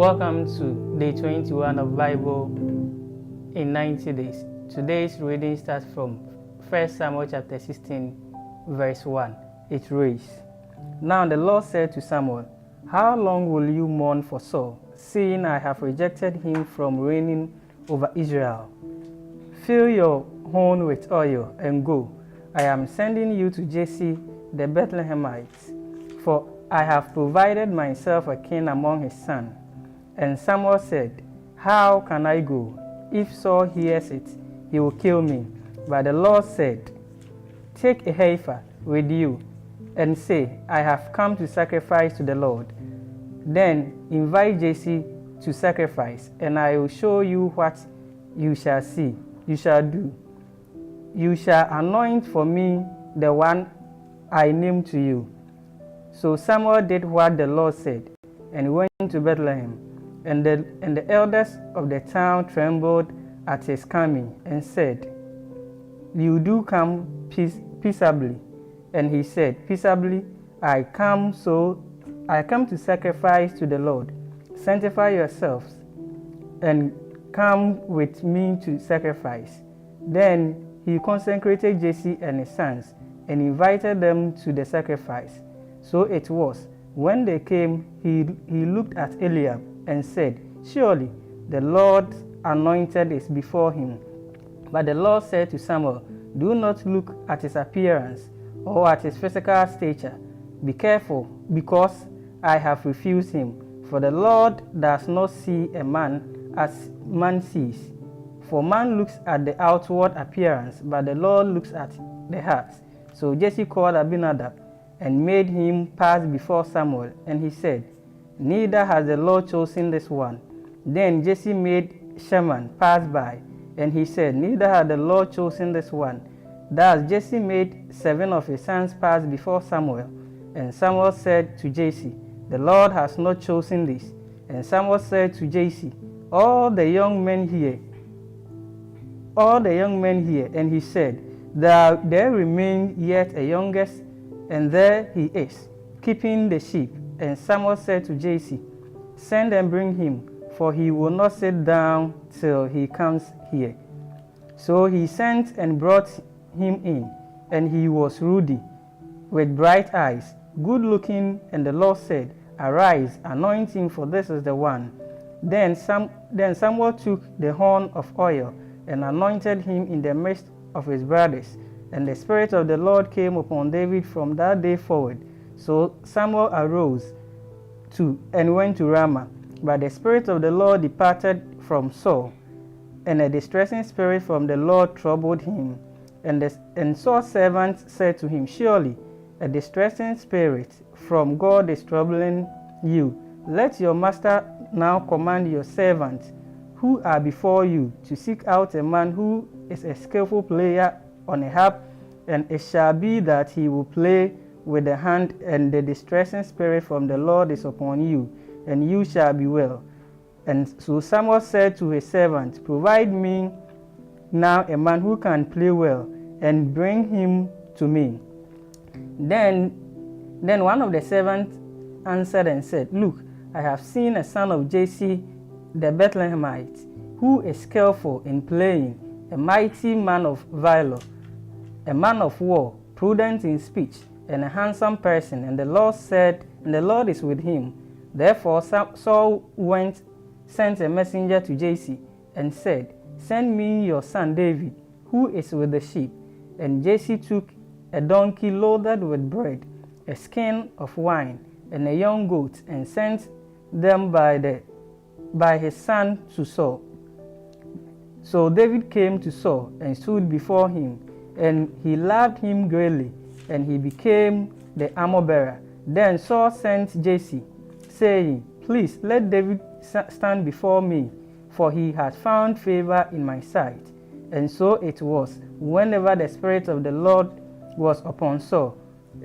Welcome to day 21 of Bible in 90 days. Today's reading starts from 1 Samuel chapter 16, verse 1. It reads, Now the Lord said to Samuel, How long will you mourn for Saul, seeing I have rejected him from reigning over Israel? Fill your horn with oil and go. I am sending you to Jesse the Bethlehemite, for I have provided myself a king among his sons. And Samuel said, How can I go? If Saul hears it, he will kill me. But the Lord said, Take a heifer with you, and say, I have come to sacrifice to the Lord. Then invite Jesse to sacrifice, and I will show you what you shall see. You shall do. You shall anoint for me the one I name to you. So Samuel did what the Lord said, and went to Bethlehem. And the elders of the town trembled at his coming, and said, You do come peaceably. And he said, Peaceably, I come to sacrifice to the Lord. Sanctify yourselves, and come with me to sacrifice. Then he consecrated Jesse and his sons, and invited them to the sacrifice. So it was, when they came, he looked at Eliab, and said, Surely the Lord's anointed is before him. But the Lord said to Samuel, Do not look at his appearance or at his physical stature. Be careful, because I have refused him. For the Lord does not see a man as man sees. For man looks at the outward appearance, but the Lord looks at the heart. So Jesse called Abinadab and made him pass before Samuel, and he said, Neither has the Lord chosen this one. Then Jesse made Shaman pass by, and he said, Neither had the Lord chosen this one. Thus Jesse made 7 of his sons pass before Samuel. And Samuel said to Jesse, The Lord has not chosen this. And Samuel said to Jesse, All the young men here. And he said, There remain yet a youngest, and there he is, keeping the sheep. And Samuel said to Jesse, Send and bring him, for he will not sit down till he comes here. So he sent and brought him in, and he was ruddy, with bright eyes, good looking. And the Lord said, Arise, anoint him, for this is the one. Then Samuel took the horn of oil and anointed him in the midst of his brothers. And the Spirit of the Lord came upon David from that day forward. So Samuel arose and went to Ramah. But the Spirit of the Lord departed from Saul, and a distressing spirit from the Lord troubled him. And Saul's servants said to him, Surely a distressing spirit from God is troubling you. Let your master now command your servants who are before you to seek out a man who is a skillful player on a harp, and it shall be that he will play with the hand, and the distressing spirit from the Lord is upon you, and you shall be well. And so Samuel said to his servant, Provide me now a man who can play well, and bring him to me. Then one of the servants answered and said, Look, I have seen a son of Jesse the Bethlehemite, who is skillful in playing, a mighty man of valor, a man of war, prudent in speech, and a handsome person. And the Lord said, And the Lord is with him. Therefore Saul sent a messenger to Jesse, and said, Send me your son David, who is with the sheep. And Jesse took a donkey loaded with bread, a skin of wine, and a young goat, and sent them by his son to Saul. So David came to Saul and stood before him, and he loved him greatly, and he became the armor-bearer. Then Saul sent Jesse, saying, Please let David stand before me, for he has found favor in my sight. And so it was, whenever the Spirit of the Lord was upon Saul,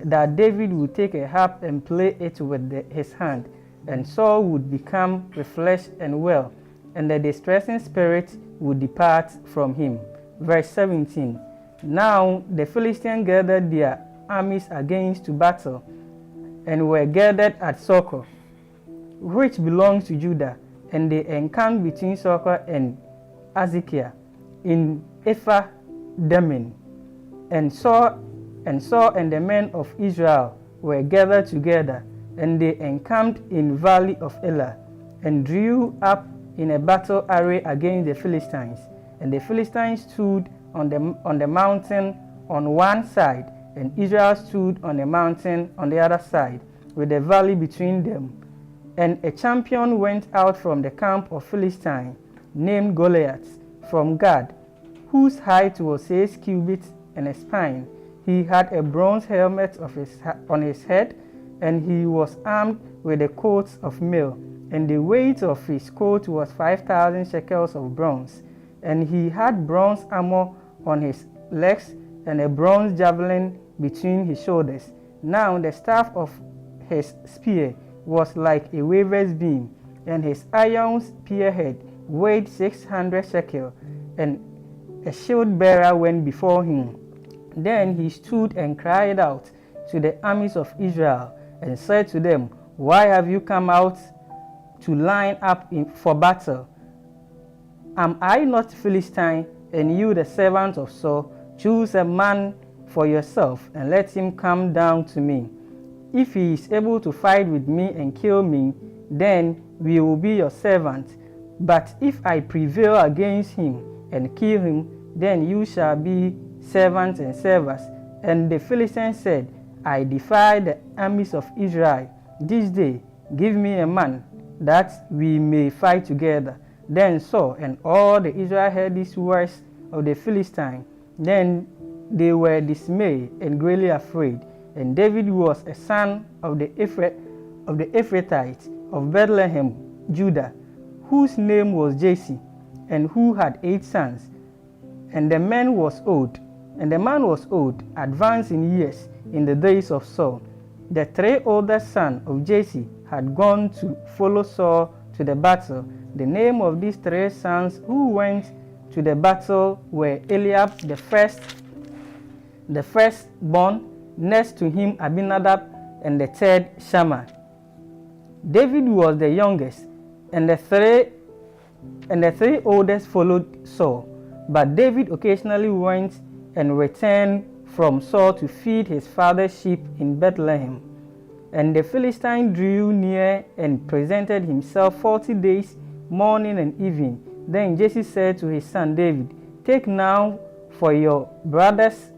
that David would take a harp and play it with his hand, and Saul would become refreshed and well, and the distressing spirit would depart from him. Verse 17. Now the Philistines gathered their armies against to battle, and were gathered at Socoh, which belongs to Judah. and they encamped between Sokah and Azekah in Ephah-Dammim. And Saul and the men of Israel were gathered together, and they encamped in valley of Elah, and drew up in a battle array against the Philistines. And the Philistines stood on the mountain on one side, and Israel stood on the mountain on the other side, with the valley between them. And a champion went out from the camp of Philistine, named Goliath, from Gad, whose height was 6 cubits and a span. He had a bronze helmet on his head, and he was armed with a coat of mail, and the weight of his coat was 5,000 shekels of bronze. And he had bronze armor on his legs, and a bronze javelin between his shoulders. Now the staff of his spear was like a weaver's beam, and his iron spearhead weighed 600 shekels, and a shield bearer went before him. Then he stood and cried out to the armies of Israel, and said to them, Why have you come out to line up for battle? Am I not Philistine, and you the servant of Saul? Choose a man for yourself, and let him come down to me. If he is able to fight with me and kill me, then we will be your servant. But if I prevail against him and kill him, then you shall be servants and servers. And the Philistines said, I defy the armies of Israel this day. Give me a man, that we may fight together. Then Saul and all the Israel heard these words of the Philistine. Then they were dismayed and greatly afraid. And David was a son of the Ephrathites of Bethlehem, Judah, whose name was Jesse, and who had 8 sons. And the man was old, advanced in years, in the days of Saul. The 3 older sons of Jesse had gone to follow Saul to the battle. The name of these 3 sons who went to the battle were Eliab the firstborn, next to him Abinadab, and the 3rd Shammah. David was the youngest, and the three oldest followed Saul. But David occasionally went and returned from Saul to feed his father's sheep in Bethlehem. And the Philistine drew near and presented himself 40 days, morning and evening. Then Jesse said to his son David, Take now for your brothers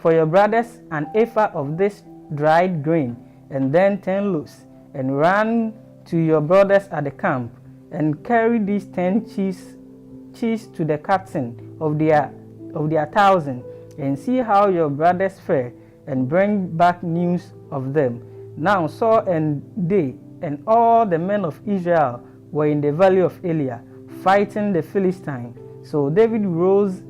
an ephah of this dried grain, and then 10 loaves, and run to your brothers at the camp, and carry these 10 cheese to the captain of their 1,000, and see how your brothers fare, and bring back news of them. Now Saul and they and all the men of Israel were in the valley of Elah, fighting the Philistines. So David rose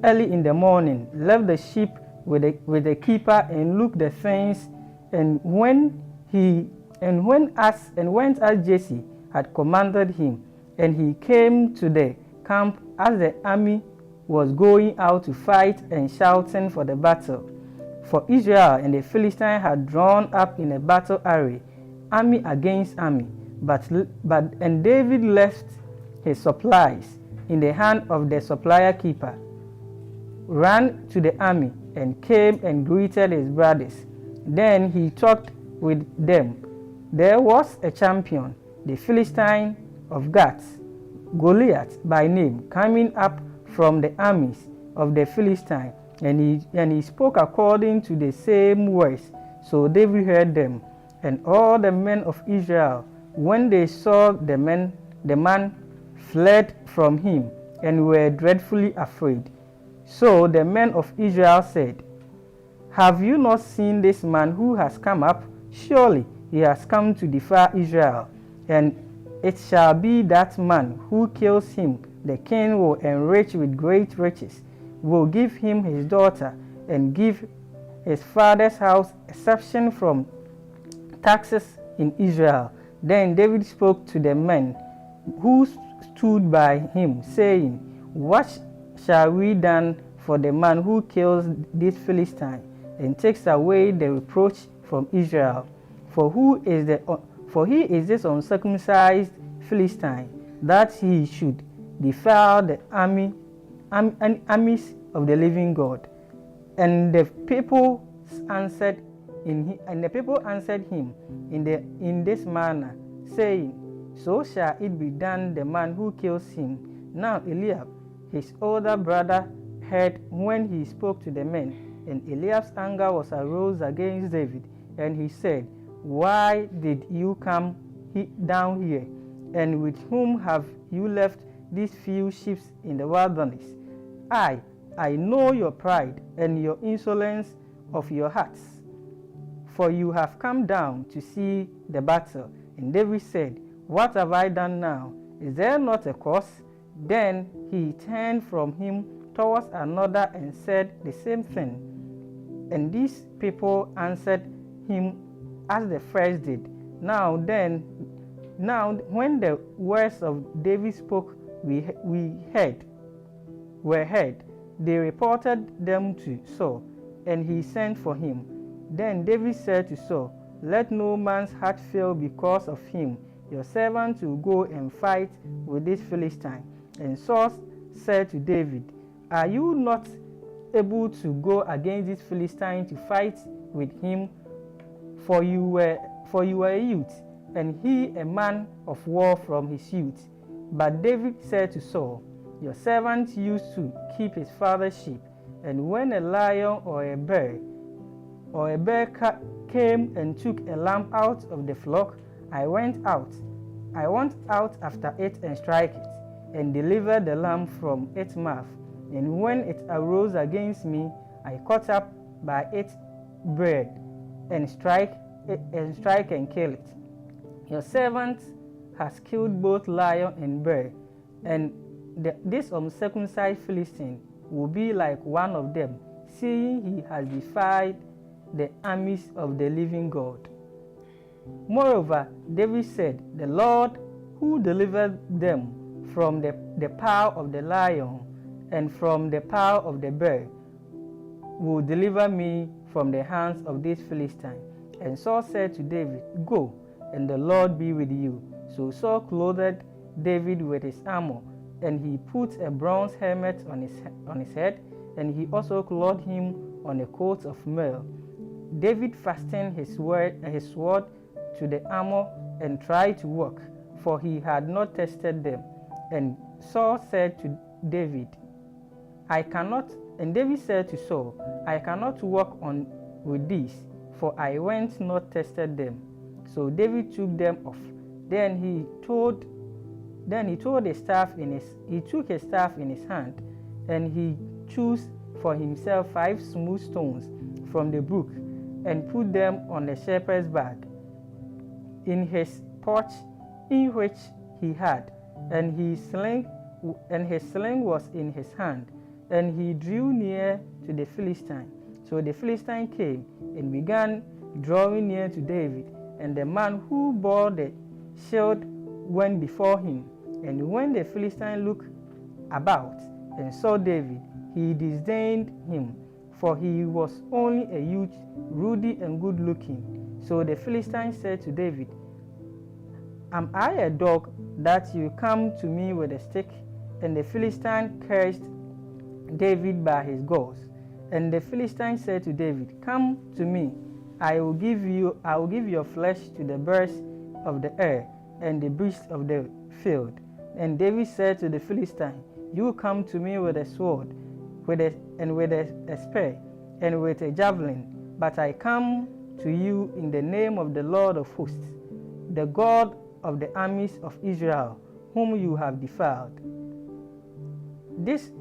early in the morning, left the sheep with the keeper, and looked the things, and went as Jesse had commanded him. And he came to the camp as the army was going out to fight, and shouting for the battle. For Israel and the Philistines had drawn up in a battle array, army against army. And David left his supplies in the hand of the supplier keeper, ran to the army, and came and greeted his brothers. Then he talked with them. There was a champion, the Philistine of Gath, Goliath by name, coming up from the armies of the Philistines, and he spoke according to the same words. So David heard them. And all the men of Israel, when they saw the man, fled from him, and were dreadfully afraid. So the men of Israel said, Have you not seen this man who has come up? Surely he has come to defy Israel. And it shall be that man who kills him, the king will enrich with great riches, will give him his daughter, and give his father's house exception from taxes in Israel. Then David spoke to the men who stood by him, saying, What shall we done for the man who kills this Philistine, and takes away the reproach from Israel? For he is this uncircumcised Philistine, that he should defile the armies of the living God. And the people answered him in this manner, saying, So shall it be done the man who kills him. Now Eliab, his older brother, heard when he spoke to the men, and Eliab's anger was arose against David, and he said, Why did you come down here? And with whom have you left these few sheep in the wilderness? I know your pride and your insolence of your hearts, for you have come down to see the battle. And David said, What have I done now? Is there not a cause? Then he turned from him towards another and said the same thing. And these people answered him as the first did. Now when the words of David spoke were heard, they reported them to Saul, and he sent for him. Then David said to Saul, Let no man's heart fail because of him. Your servant will go and fight with this Philistine. And Saul said to David, Are you not able to go against this Philistine to fight with him? For you were a youth, and he a man of war from his youth. But David said to Saul, Your servant used to keep his father's sheep, and when a lion or a bear came and took a lamb out of the flock, I went out after it and strike it, and deliver the lamb from its mouth. And when it arose against me, I caught up by its beard and strike and kill it. Your servant has killed both lion and bear, and this uncircumcised Philistine will be like one of them, seeing he has defied the armies of the living God. Moreover, David said, The Lord who delivered them from the power of the lion and from the power of the bear will deliver me from the hands of this Philistine. And Saul said to David, Go, and the Lord be with you. So Saul clothed David with his armor, and he put a bronze helmet on his head, and he also clothed him on a coat of mail. David fastened his sword to the armor and tried to walk, for he had not tested them. And Saul said to David, And David said to Saul, I cannot walk on with these, for I went not tested them. So David took them off. Then he took his staff in his hand, and he chose for himself 5 smooth stones from the brook, and put them on a shepherd's bag in his pouch, in which he had, and his sling was in his hand, and he drew near to the Philistine. So the Philistine came and began drawing near to David, and the man who bore the shield went before him. And when the Philistine looked about and saw David, he disdained him, for he was only a youth, ruddy and good looking. So the Philistine said to David, Am I a dog that you come to me with a stick? And the Philistine cursed David by his gods. And the Philistine said to David, Come to me, I will give your flesh to the birds of the air and the beasts of the field. And David said to the Philistine, You come to me with a sword, with a spear, and with a javelin, but I come to you in the name of the Lord of hosts, the God of the armies of Israel, whom you have defiled. This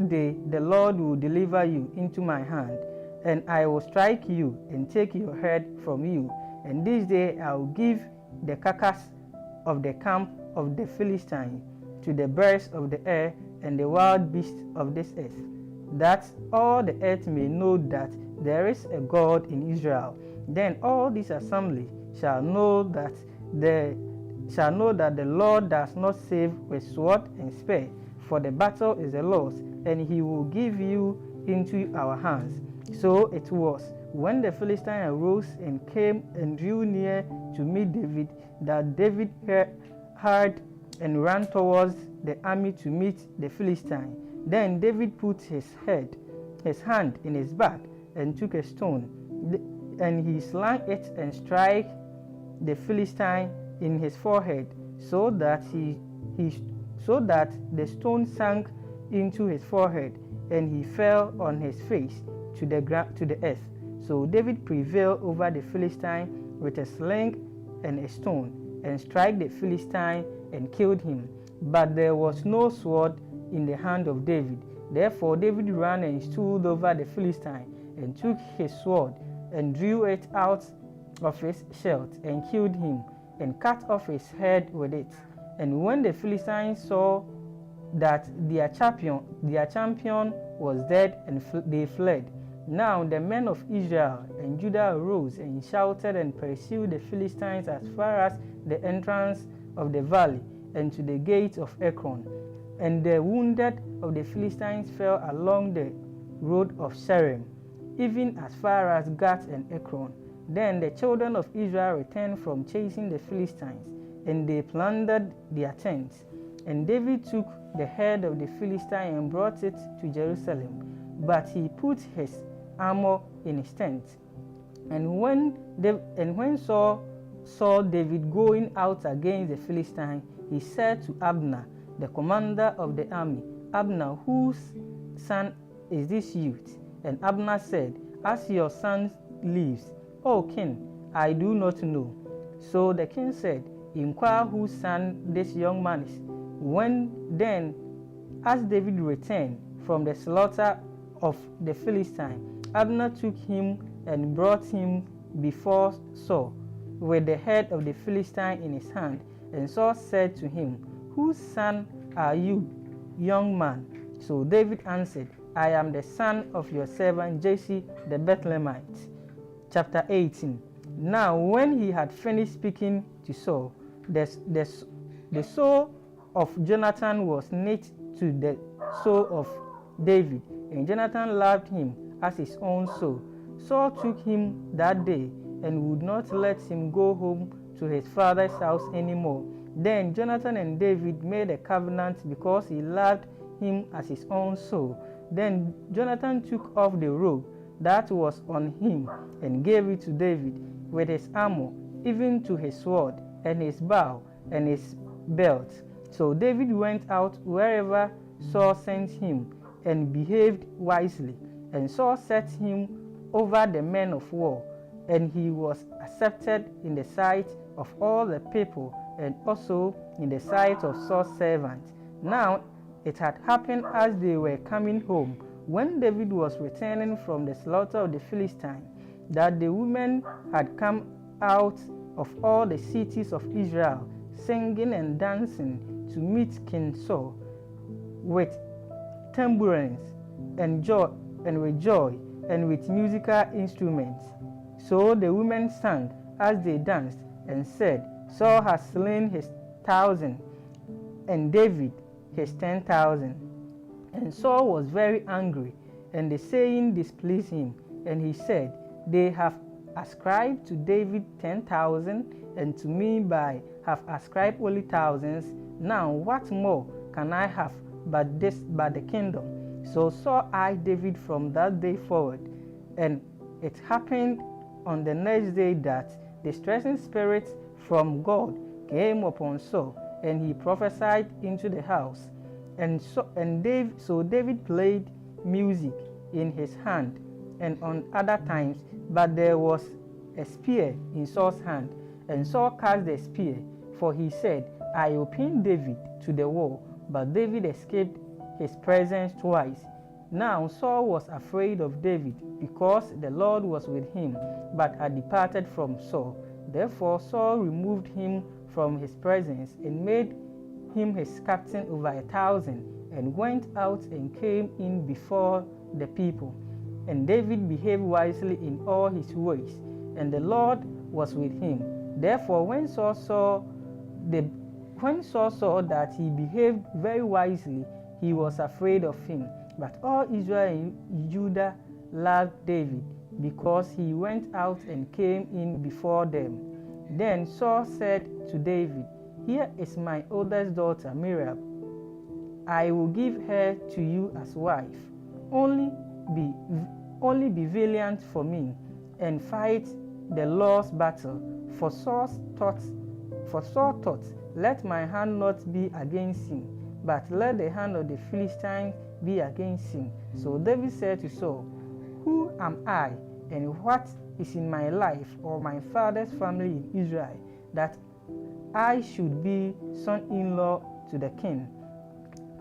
day the Lord will deliver you into my hand, and I will strike you and take your head from you. And this day I will give the carcass of the camp of the Philistines to the birds of the air and the wild beasts of this earth, that all the earth may know that there is a God in Israel. Then all this assembly shall know that the Lord does not save with sword and spear, for the battle is the Lord's, and he will give you into our hands. So it was, when the Philistine arose and came and drew near to meet David, that David hard and ran towards the army to meet the Philistine. Then David put his hand in his back, and took a stone, and he slang it and struck the Philistine in his forehead, so that the stone sank into his forehead, and he fell on his face to the earth. So David prevailed over the Philistine with a sling and a stone, and struck the Philistine and killed him. But there was no sword in the hand of David. Therefore David ran and stood over the Philistine, and took his sword, and drew it out of his sheath, and killed him, and cut off his head with it. And when the Philistines saw that their champion was dead, and they fled. Now the men of Israel and Judah arose and shouted and pursued the Philistines as far as the entrance of the valley and to the gate of Ekron. And the wounded of the Philistines fell along the road of Sherem, even as far as Gath and Ekron. Then the children of Israel returned from chasing the Philistines, and they plundered their tents. And David took the head of the Philistine and brought it to Jerusalem, but he put his armor in his tent. And when Saul saw David going out against the Philistine, he said to Abner, the commander of the army, Abner, whose son is this youth? And Abner said, As your son lives, O king, I do not know. So the king said, Inquire whose son this young man is. As David returned from the slaughter of the Philistine, Abner took him and brought him before Saul, with the head of the Philistine in his hand. And Saul said to him, Whose son are you, young man? So David answered, I am the son of your servant Jesse the Bethlehemite. Chapter 18. Now when he had finished speaking to Saul, the soul of Jonathan was knit to the soul of David, and Jonathan loved him as his own soul. Saul took him that day and would not let him go home to his father's house anymore. Then Jonathan and David made a covenant because he loved him as his own soul. Then Jonathan took off the robe that was on him and gave it to David, with his armor, even to his sword and his bow and his belt. So David went out wherever Saul sent him and behaved wisely. And Saul set him over the men of war, and he was accepted in the sight of all the people, and also in the sight of Saul's servants. Now it had happened as they were coming home, when David was returning from the slaughter of the Philistines, that the women had come out of all the cities of Israel, singing and dancing to meet King Saul, with tambourines and with joy and with musical instruments. So the women sang as they danced and said, Saul has slain his 1,000, and David his 10,000. And Saul was very angry, and the saying displeased him. And he said, They have ascribed to David 10,000, and to me have ascribed only thousands. Now what more can I have but the kingdom? So Saul eyed David from that day forward. And it happened on the next day that distressing spirits from God came upon Saul, and he prophesied into the house. So David played music in his hand and on other times, but there was a spear in Saul's hand, and Saul cast the spear, for he said, I will pin David to the wall. But David escaped his presence twice. Now Saul was afraid of David, because the Lord was with him, but had departed from Saul. Therefore Saul removed him from his presence, and made him his captain over 1,000, and went out and came in before the people. And David behaved wisely in all his ways, and the Lord was with him. Therefore when Saul saw that he behaved very wisely, he was afraid of him. But all Israel and Judah loved David, because he went out and came in before them. Then Saul said to David, Here is my oldest daughter, Miriam. I will give her to you as wife. Only be valiant for me, and fight the Lord's battle. For Saul thought, let my hand not be against him, but let the hand of the Philistines be against him. So David said to Saul, who am I, and what is in my life or my father's family in Israel, that I should be son-in-law to the king?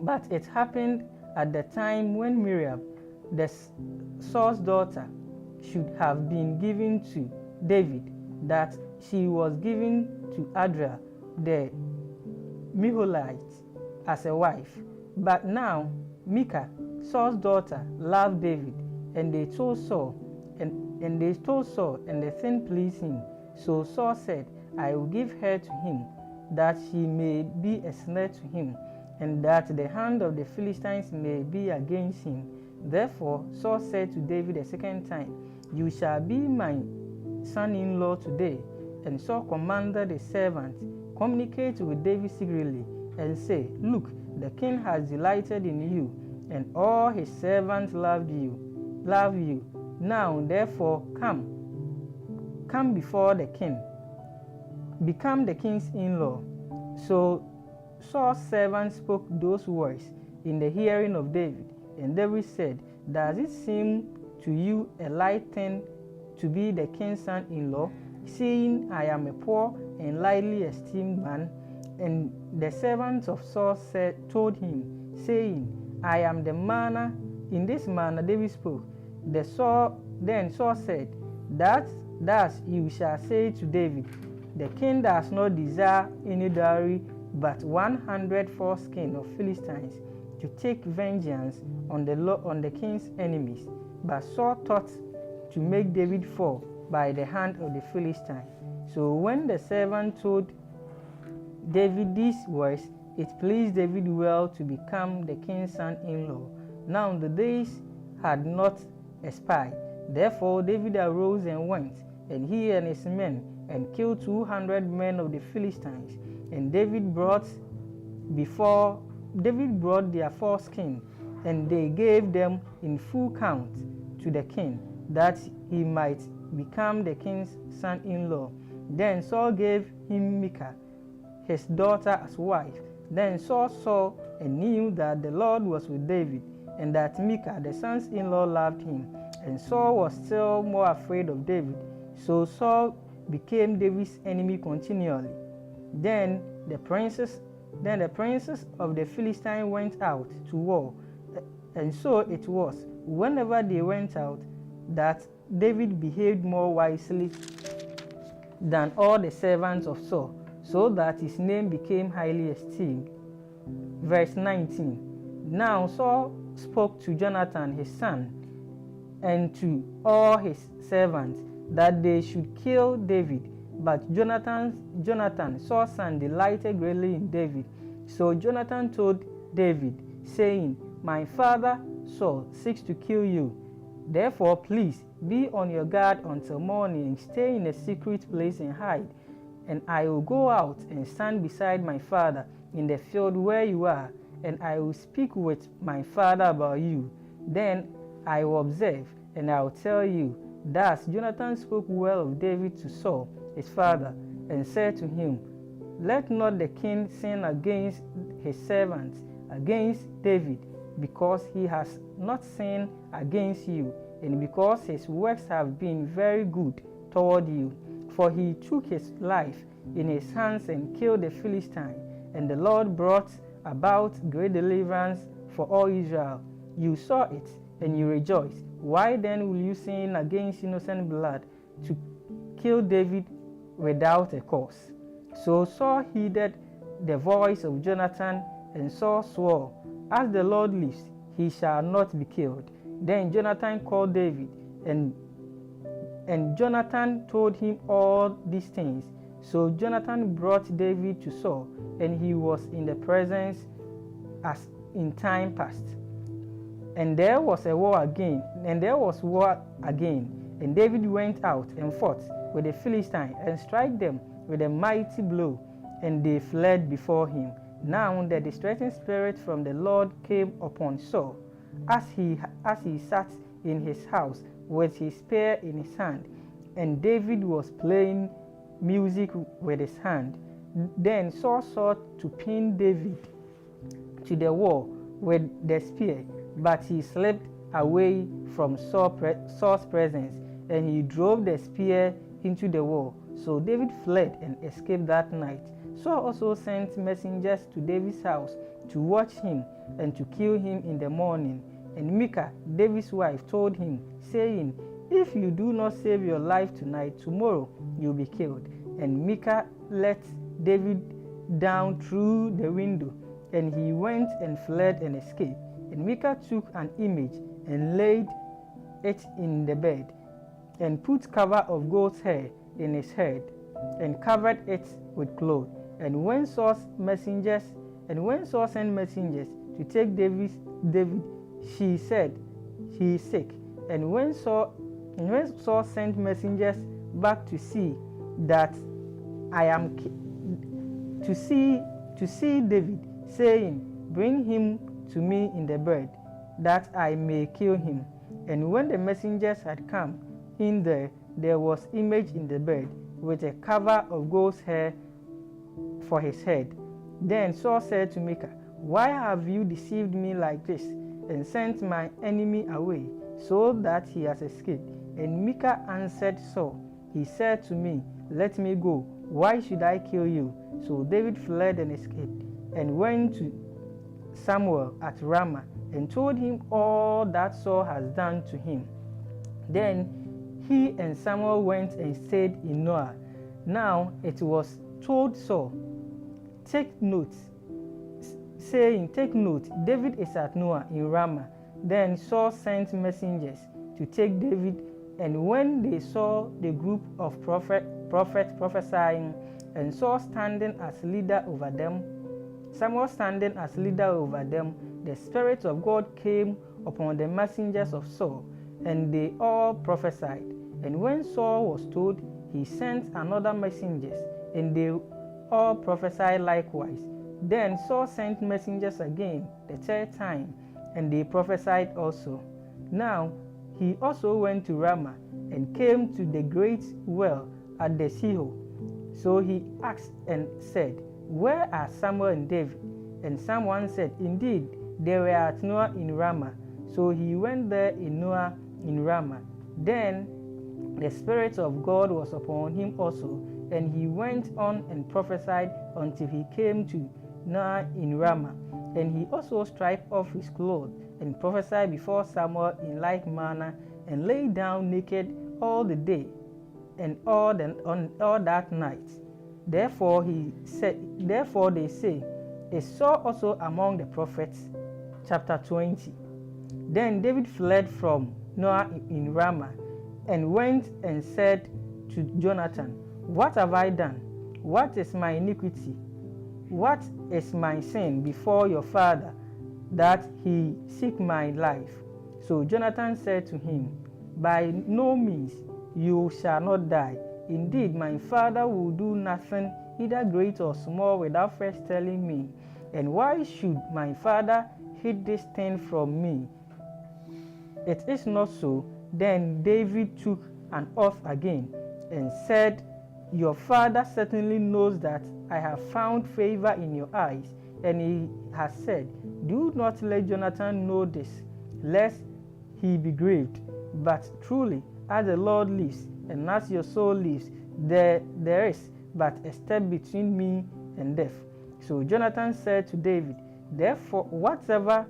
But it happened at the time when Miriam, the Saul's daughter, should have been given to David, that she was given to Adriel the Meholite as a wife. But now Michal, Saul's daughter, loved David, and they told Saul, and the thing pleased him. So Saul said, I will give her to him, that she may be a snare to him, and that the hand of the Philistines may be against him. Therefore Saul said to David a second time, you shall be my son-in-law today. And Saul commanded the servant, communicate with David secretly, and say, look, the king has delighted in you, and all his servants love you. Now therefore come before the king, become the king's in-law. So Saul's servant spoke those words in the hearing of David. And David said, does it seem to you a light thing to be the king's son-in-law, seeing I am a poor and lightly esteemed man? And the servants of Saul told him, saying, I am the manner. In this manner David spoke. Then Saul said, thus you shall say to David, the king does not desire any dowry, but 100 foreskin of Philistines, to take vengeance on the king's enemies. But Saul thought to make David fall by the hand of the Philistine. So when the servant told David these words, it pleased David well to become the king's son-in-law. Now the days had not expired. Therefore David arose and went, and he and his men, and killed 200 men of the Philistines. And David brought their foreskin, and they gave them in full count to the king, that he might become the king's son-in-law. Then Saul gave him Michal, his daughter, as wife. Then Saul saw and knew that the Lord was with David, and that Michal, the son-in-law, loved him. And Saul was still more afraid of David. So Saul became David's enemy continually. Then the princes of the Philistines went out to war. And so it was, whenever they went out, that David behaved more wisely than all the servants of Saul, so that his name became highly esteemed. Verse 19. Now Saul spoke to Jonathan his son, and to all his servants, that they should kill David. But Jonathan, Saul's son, delighted greatly in David. So Jonathan told David, saying, my father Saul seeks to kill you. Therefore please be on your guard until morning, and stay in a secret place and hide. And I will go out and stand beside my father in the field where you are, and I will speak with my father about you. Then I will observe, and I will tell you. Thus Jonathan spoke well of David to Saul his father, and said to him, let not the king sin against his servants, against David, because he has not sinned against you, and because his works have been very good toward you. For he took his life in his hands and killed the Philistine, and the Lord brought about great deliverance for all Israel. You saw it, and you rejoiced. Why then will you sin against innocent blood to kill David without a cause? So Saul heeded the voice of Jonathan, and Saul swore, as the Lord lives, he shall not be killed. Then Jonathan called David, and Jonathan told him all these things. So Jonathan brought David to Saul, and he was in the presence as in time past. And there was war again, and David went out and fought with the Philistines, and struck them with a mighty blow. and they fled before him. Now the distressing spirit from the Lord came upon Saul, as he sat in his house with his spear in his hand, and David was playing music with his hand. Then Saul sought to pin David to the wall with the spear, but he slipped away from Saul's presence, and he drove the spear into the wall. So David fled and escaped that night. Saul also sent messengers to David's house to watch him and to kill him in the morning. And Michal, David's wife, told him, saying, "If you do not save your life tonight, tomorrow you will be killed." And Michal let David down through the window, and he went and fled and escaped. And Michal took an image and laid it in the bed, and put cover of goat's hair in his head, and covered it with cloth. And when Saul sent messengers to take David, she said, "He is sick." And when Saul sent messengers back to see that to see David, saying, "Bring him to me in the bed, that I may kill him." And when the messengers had come in there was image in the bed, with a cover of goat's hair for his head. Then Saul said to Michal, "Why have you deceived me like this, and sent my enemy away, so that he has escaped?" And Michal answered Saul, "He said to me, 'Let me go. Why should I kill you?'" So David fled and escaped, and went to Samuel at Ramah, and told him all that Saul has done to him. Then he and Samuel went and stayed in Noah. Now it was told Saul, "Take note, David is at Noah in Ramah." Then Saul sent messengers to take David, and when they saw the group of prophets prophesying, and Saul standing as leader over them, Samuel standing as leader over them, the Spirit of God came upon the messengers of Saul, and they all prophesied. And when Saul was told, he sent another messengers, and they all prophesied likewise. Then Saul sent messengers again the third time, and they prophesied also. Now he also went to Ramah, and came to the great well at the Seol. So he asked and said, "Where are Samuel and David?" And someone said, "Indeed, they were at Noah in Ramah." So he went there in Noah in Ramah. Then the Spirit of God was upon him also, and he went on and prophesied until he came to Noah in Ramah. And he also stripped off his clothes and prophesied before Samuel in like manner, and lay down naked all the day and all that night. Therefore they say, "Is Saul also among the prophets?" Chapter 20. Then David fled from Noah in Ramah, and went and said to Jonathan, "What have I done? What is my iniquity? What is my sin before your father, that he seek my life?" So Jonathan said to him, "By no means, you shall not die. Indeed, my father will do nothing, either great or small, without first telling me. And why should my father hid this thing from me? It is not so." Then David took an oath again, and said, "Your father certainly knows that I have found favor in your eyes." And he has said, "Do not let Jonathan know this, lest he be grieved. But truly, as the Lord lives, and as your soul lives, there is but a step between me and death." So Jonathan said to David, "Therefore, whatever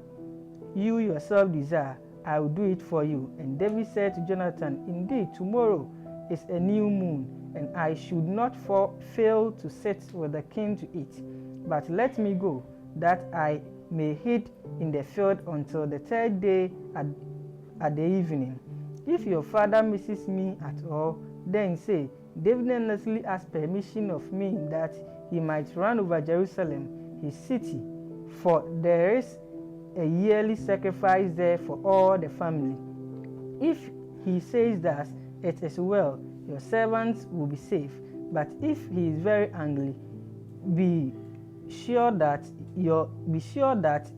you yourself desire, I will do it for you." And David said to Jonathan, "Indeed, tomorrow is a new moon, and I should not fail to sit with the king to eat. But let me go, that I may hide in the field until the third day at the evening. If your father misses me at all, then say, 'David earnestly asked permission of me, that he might run over Jerusalem, his city, for there is a yearly sacrifice there for all the family.' If he says that, it is well, your servants will be safe. But if he is very angry, be sure that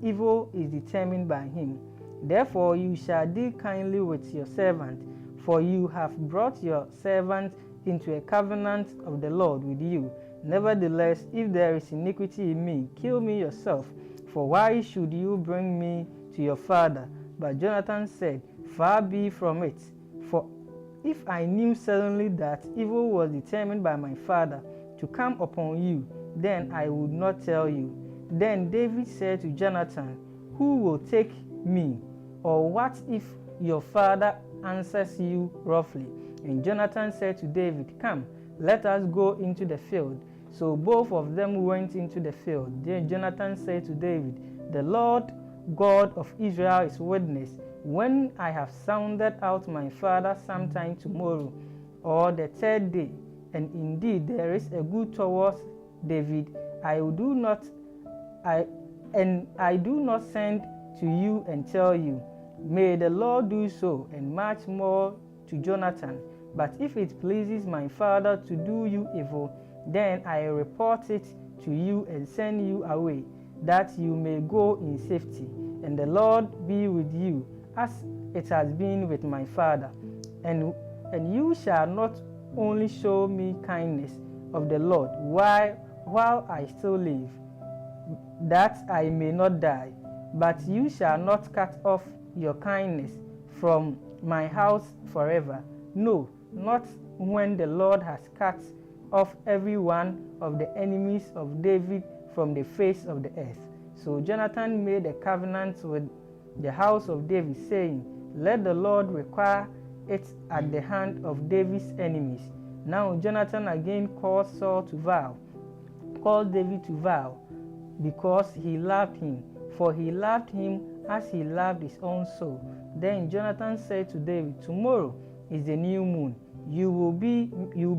evil is determined by him. Therefore you shall deal kindly with your servant, for you have brought your servant into a covenant of the Lord with you. Nevertheless, if there is iniquity in me, kill me yourself, for why should you bring me to your father? But Jonathan said, Far be from it, for if I knew certainly that evil was determined by my father to come upon you, then I would not tell you. Then David said to Jonathan, Who will take me? Or what if your father answers you roughly? And Jonathan said to David, Come, let us go into the field. So both of them went into the field. Then Jonathan said to David, The Lord God of Israel is witness. When I have sounded out my father sometime tomorrow, or the third day, and indeed there is a good towards David, I do not send to you and tell you. May the Lord do so, and much more to Jonathan. But if it pleases my father to do you evil, then I report it to you and send you away, that you may go in safety. And the Lord be with you, as it has been with my father. And you shall not only show me kindness of the Lord while I still live, that I may not die, but you shall not cut off your kindness from my house forever. No, not when the Lord has cut off every one of the enemies of David from the face of the earth. So Jonathan made a covenant with the house of David, saying, Let the Lord require it at the hand of David's enemies. Now Jonathan again called David to vow, because he loved him, for he loved him as he loved his own soul. Then Jonathan said to David, Tomorrow is the new moon. You will be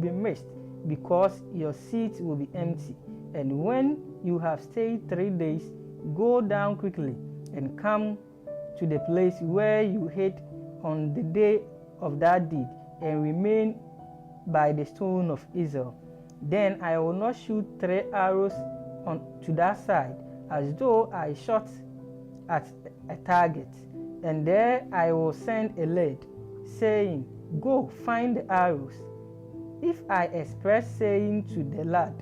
missed, because your seat will be empty. And when you have stayed 3 days, go down quickly and come to the place where you hid on the day of that deed, and remain by the stone of Israel. Then I will not shoot 3 arrows to that side, as though I shot at a target. And there I will send a lad, saying, Go find the arrows. If I express saying to the lad,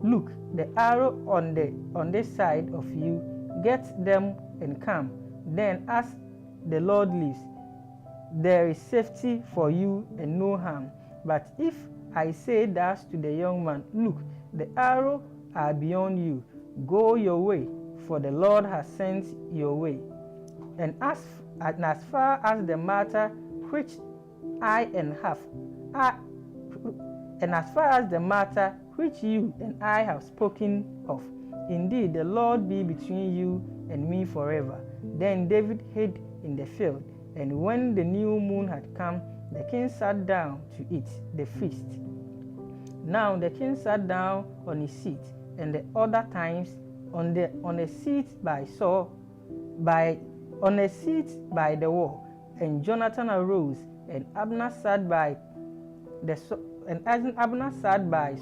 Look, the arrow on this side of you, get them and come, then as the Lord lives, there is safety for you and no harm. But if I say thus to the young man, Look, the arrows are beyond you, go your way, for the Lord has sent your way. And as far as the matter which you and I have spoken of, indeed the Lord be between you and me forever. Then David hid in the field, and when the new moon had come, the king sat down to eat the feast. Now the king sat down on his seat, and the other times on a seat by the wall. And Jonathan arose, and Abner sat by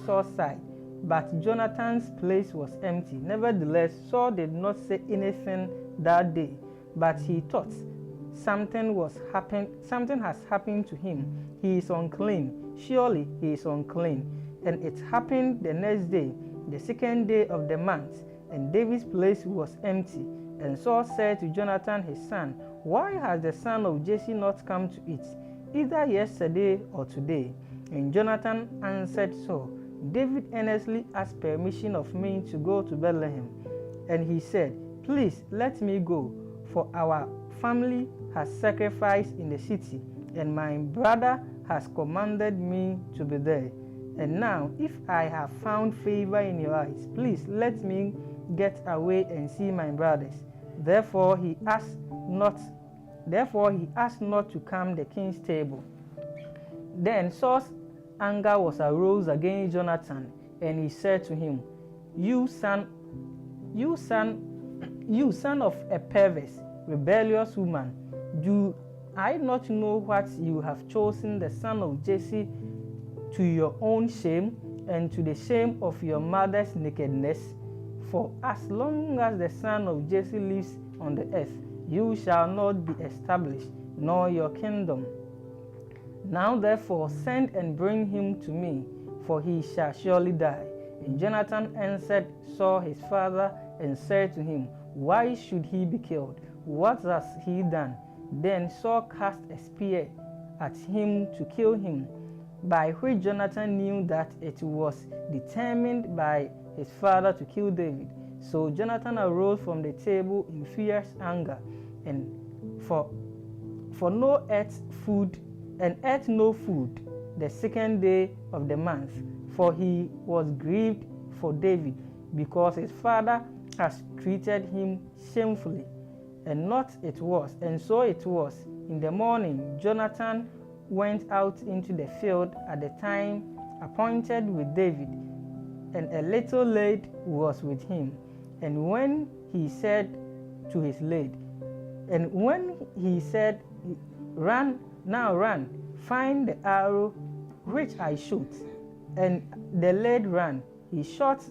Saul's side, but Jonathan's place was empty. Nevertheless, Saul did not say anything that day, but he thought, something has happened to him. He is unclean. Surely he is unclean. And it happened the next day, the 2nd day of the month, and David's place was empty. And Saul said to Jonathan his son, Why has the son of Jesse not come to eat, either yesterday or today? And Jonathan answered Saul, David earnestly asked permission of me to go to Bethlehem. And he said, Please let me go, for our family has sacrificed in the city, and my brother has commanded me to be there. And now, if I have found favor in your eyes, please let me get away and see my brothers. Therefore he asked not to come to the king's table. Then Saul's anger arose against Jonathan, and he said to him, You son of a perverse, rebellious woman, do I not know what you have chosen the son of Jesse to your own shame? and to the shame of your mother's nakedness. For as long as the son of Jesse lives on the earth, you shall not be established, nor your kingdom. Now therefore send and bring him to me, for he shall surely die. And Jonathan answered Saul his father and said to him, Why should he be killed? What has he done? Then Saul cast a spear at him to kill him, by which Jonathan knew that it was determined by his father to kill David. So Jonathan arose from the table in fierce anger, and for no ate food, and ate no food the second day of the month, for he was grieved for David, because his father has treated him shamefully. And so it was. In the morning, Jonathan went out into the field at the time appointed with David, and a little lad was with him. And when he said, Run, now run, find the arrow which I shot. And the lad ran. He shot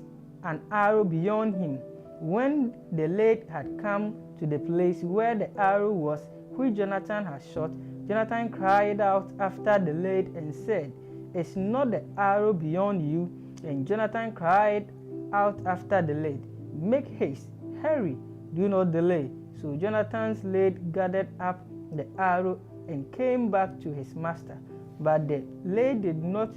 an arrow beyond him. When the lad had come to the place where the arrow was which Jonathan had shot, Jonathan cried out after the lad and said, Is not the arrow beyond you? And Jonathan cried out after the lad, Make haste, hurry, do not delay. So Jonathan's lad gathered up the arrow and came back to his master. But the lad did not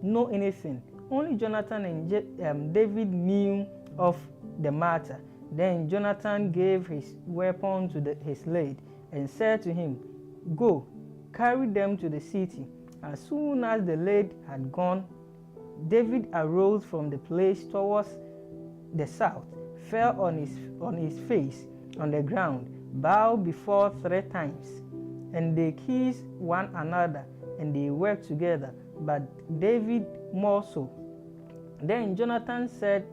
know anything. Only Jonathan and David knew of the matter. Then Jonathan gave his weapon to his lad and said to him, Go, carry them to the city. As soon as the lad had gone, David arose from the place towards the south, fell on his face on the ground, bowed before 3 times. And they kissed one another, and they wept together, but David more so. Then Jonathan said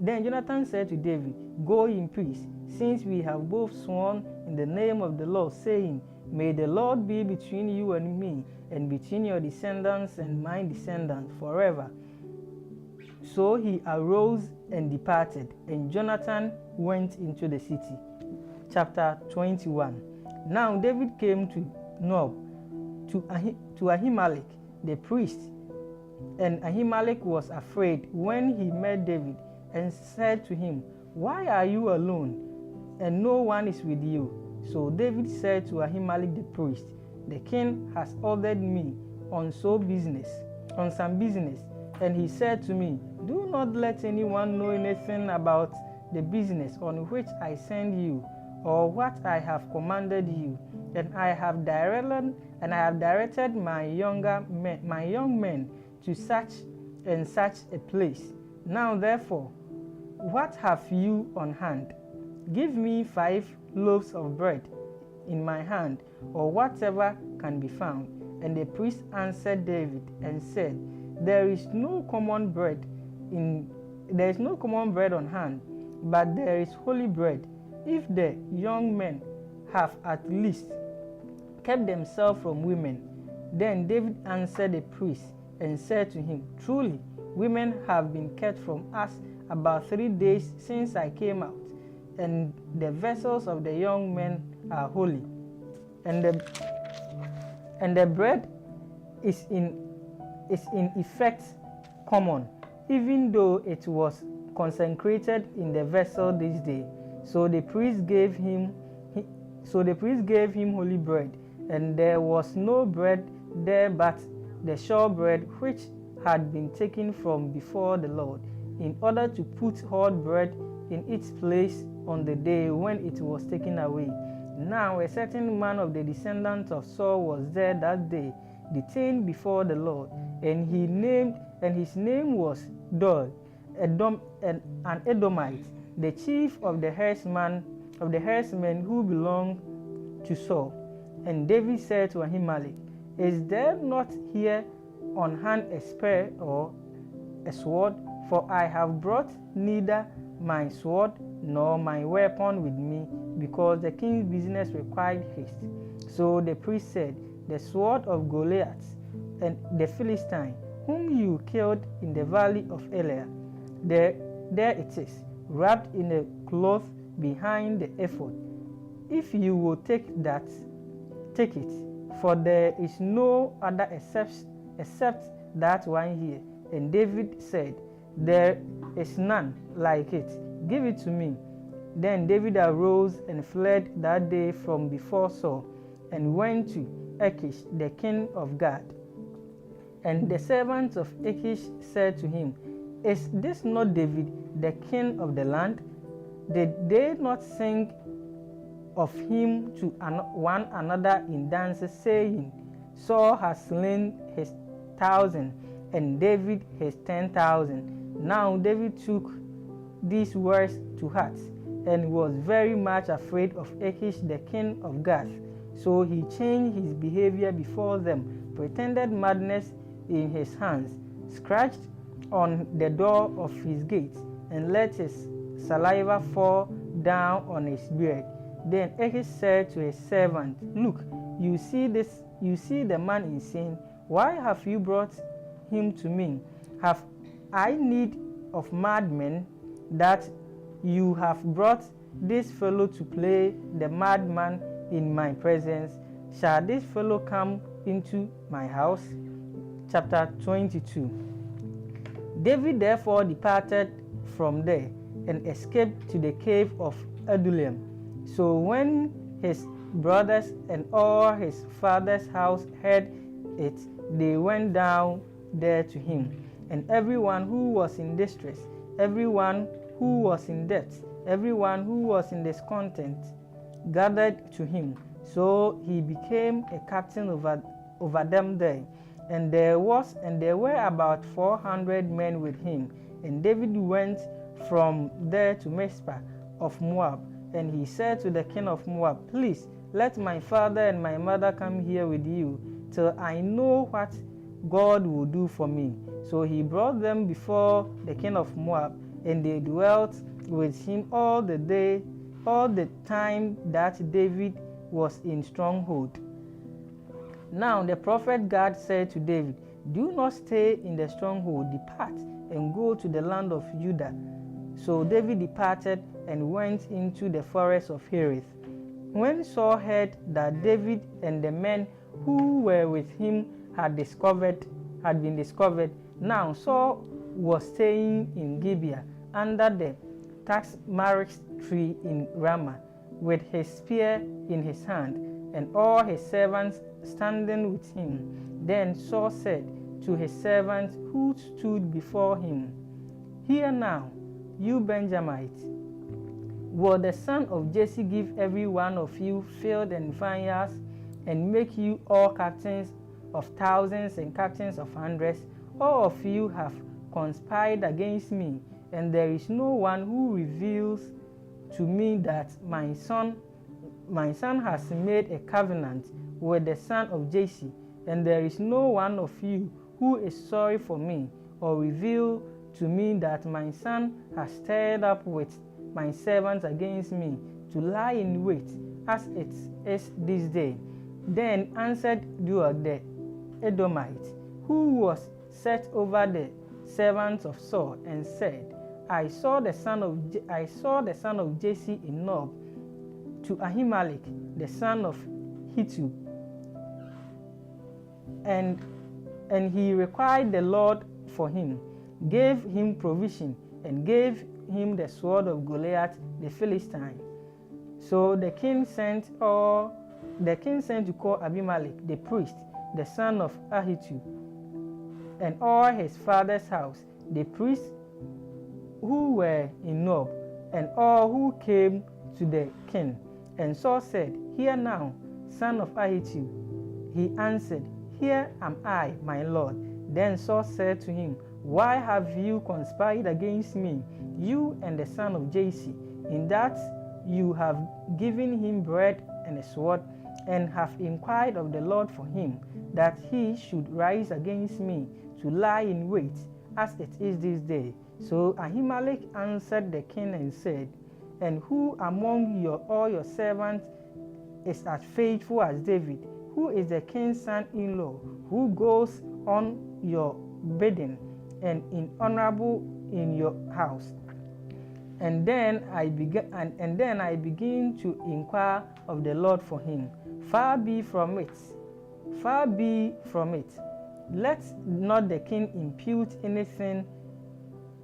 to David, Go in peace, since we have both sworn in the name of the Lord, saying, May the Lord be between you and me, and between your descendants and my descendants forever. So he arose and departed, and Jonathan went into the city. Chapter 21. Now David came to Nob, to Ahimelech the priest, and Ahimelech was afraid when he met David, and said to him, Why are you alone, and no one is with you? So David said to Ahimelech the priest, The king has ordered me on some business, and he said to me, Do not let anyone know anything about the business on which I send you, or what I have commanded you. And I have directed my young men to such and such a place. Now therefore, what have you on hand? Give me 5 loaves of bread in my hand, or whatever can be found. And the priest answered David and said, There is no common bread on hand, but there is holy bread. If the young men have at least kept themselves from women. Then David answered the priest and said to him, Truly, women have been kept from us about 3 days since I came out, and the vessels of the young men are holy, and the bread is in effect common, even though it was consecrated in the vessel this day. So the priest gave him holy bread, and there was no bread there but the showbread which had been taken from before the Lord, in order to put hot bread in its place on the day when it was taken away. Now a certain man of the descendants of Saul was there that day, detained before the Lord, and his name was Doeg, an Edomite, the chief of the herdsmen who belonged to Saul. And David said to Ahimelech, Is there not here on hand a spear or a sword? For I have brought neither my sword nor my weapon with me, because the king's business required haste. So the priest said, The sword of Goliath, and the Philistine, whom you killed in the valley of Elah. There it is, wrapped in a cloth behind the ephod. If you will take it, for there is no other except that one here. And David said, there is none like it. Give it to me. Then David arose and fled that day from before Saul, and went to Achish the king of Gath. And the servants of Achish said to him, is this not David, the king of the land? Did they not sing of him to one another in dances, saying, Saul has slain his 1,000, and David his 10,000? Now David took these words to heart, and was very much afraid of Achish the king of Gath. So he changed his behavior before them, pretended madness in his hands, scratched on the door of his gate, and let his saliva fall down on his beard. Then Achish said to his servant, look, you see the man in sin. Why have you brought him to me? Have I need of madmen, that you have brought this fellow to play the madman in my presence? Shall this fellow come into my house? Chapter 22. David therefore departed from there and escaped to the cave of Adullam. So when his brothers and all his father's house heard it, they went down there to him. And everyone who was in distress, everyone who was in debt, everyone who was in discontent, gathered to him. So he became a captain over them there. And there were about 400 men with him. And David went from there to Mizpah of Moab. And he said to the king of Moab, please let my father and my mother come here with you, till I know what God will do for me. So he brought them before the king of Moab, and they dwelt with him all the time that David was in stronghold. Now the prophet Gad said to David, do not stay in the stronghold, depart and go to the land of Judah. So David departed and went into the forest of Hereth. When Saul heard that David and the men who were with him had been discovered, now Saul was staying in Gibeah under the tamarisk tree in Ramah, with his spear in his hand, and all his servants standing with him. Then Saul said to his servants who stood before him, hear now, you Benjamites, will the son of Jesse give every one of you field and vineyards, and make you all captains of thousands and captains of hundreds? All of you have conspired against me, and there is no one who reveals to me that my son has made a covenant with the son of Jesse, and there is no one of you who is sorry for me, or reveal to me that my son has stirred up with my servants against me, to lie in wait as it is this day. Then answered Doeg the Edomite, who was set over the servants of Saul, and said, I saw the son of Jesse in Nob, to Ahimelech the son of Hitub, and he required the Lord for him, gave him provision, and gave him the sword of Goliath the Philistine. So the king sent to call Abimelech the priest, the son of Ahitub, and all his father's house, the priests who were in Nob, and all who came to the king. And Saul said, hear now, son of Ahitub. He answered, here am I, my lord. Then Saul said to him, why have you conspired against me, you and the son of Jesse, in that you have given him bread and a sword, and have inquired of the Lord for him, that he should rise against me to lie in wait, as it is this day? So Ahimelech answered the king and said, and who among all your servants is as faithful as David, who is the king's son-in-law, who goes on bidding and honorable in your house. And then I begin to inquire of the Lord for him. Far be from it. Far be from it. Let not the king impute anything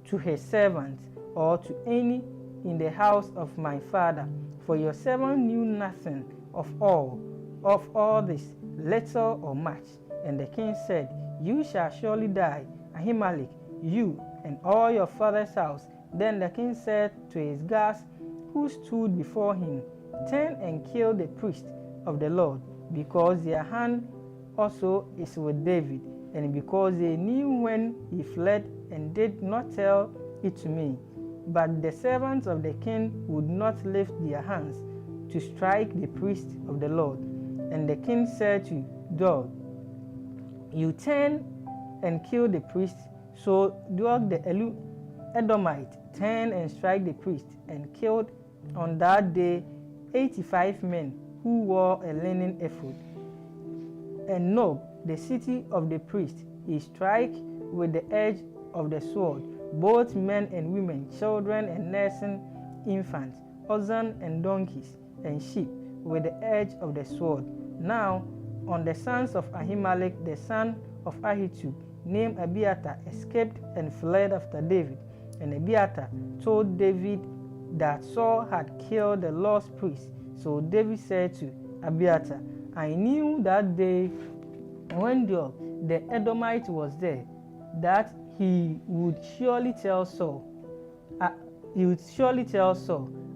to his servant or to any in the house of my father, for your servant knew nothing of all this, little or much. And the king said, You shall surely die, Ahimelech, you and all your father's house. Then the king said to his guards who stood before him, Turn and kill the priest of the Lord, because their hand also is with David, and because they knew when he fled and did not tell it to me. But the servants of the king would not lift their hands to strike the priest of the Lord. And the king said to Doeg, You turn and kill the priest. So Doeg the Edomite turned and struck the priest, and killed on that day 85 men who wore a linen ephod. And Nob, the city of the priest, he struck with the edge of the sword, both men and women, children and nursing infants, oxen and donkeys and sheep, with the edge of the sword. Now on the sons of Ahimelech, the son of Ahitub, named Abiathar, escaped and fled after David. And Abiathar told David that Saul had killed the Lord's priest. So David said to Abiathar, I knew that day when Doeg the Edomite was there, that he would surely tell Saul,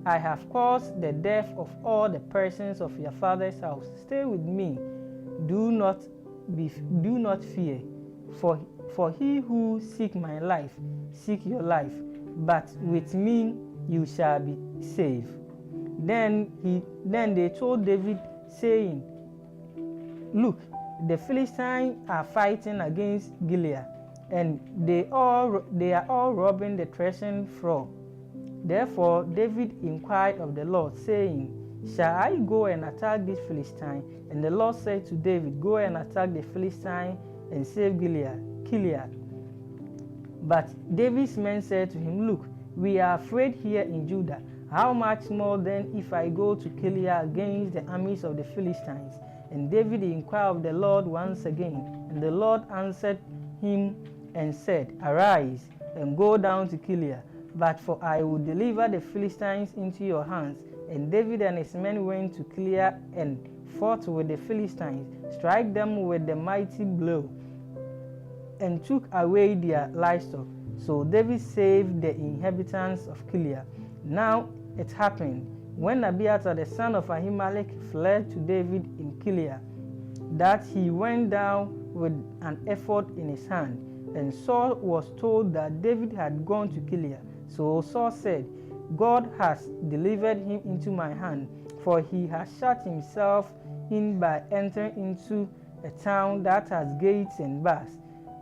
I have caused the death of all the persons of your father's house. Stay with me. Do not fear, for he who seek my life, seek your life, but with me you shall be saved. Then they told David, saying, Look, the Philistines are fighting against Gilead, and they are all robbing the threshing floor. Therefore David inquired of the Lord, saying, Shall I go and attack this Philistine? And the Lord said to David, Go and attack the Philistine and save Gilead. But David's men said to him, Look, we are afraid here in Judah. How much more then if I go to Gilead against the armies of the Philistines? And David inquired of the Lord once again. And the Lord answered him and said, Arise and go down to Gilead, but for I will deliver the Philistines into your hands. And David and his men went to Gilead and fought with the Philistines, struck them with the mighty blow, and took away their livestock. So David saved the inhabitants of Gilead. Now it happened, when Abiathar the son of Ahimelech fled to David in Gilead, that he went down with an ephod in his hand. And Saul was told that David had gone to Gilead. So Saul said, God has delivered him into my hand, for he has shut himself in by entering into a town that has gates and bars.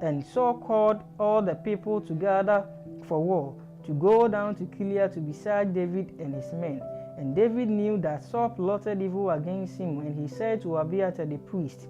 And Saul called all the people together for war, to go down to Gilead to besiege David and his men. And David knew that Saul plotted evil against him, and he said to Abiathar the priest,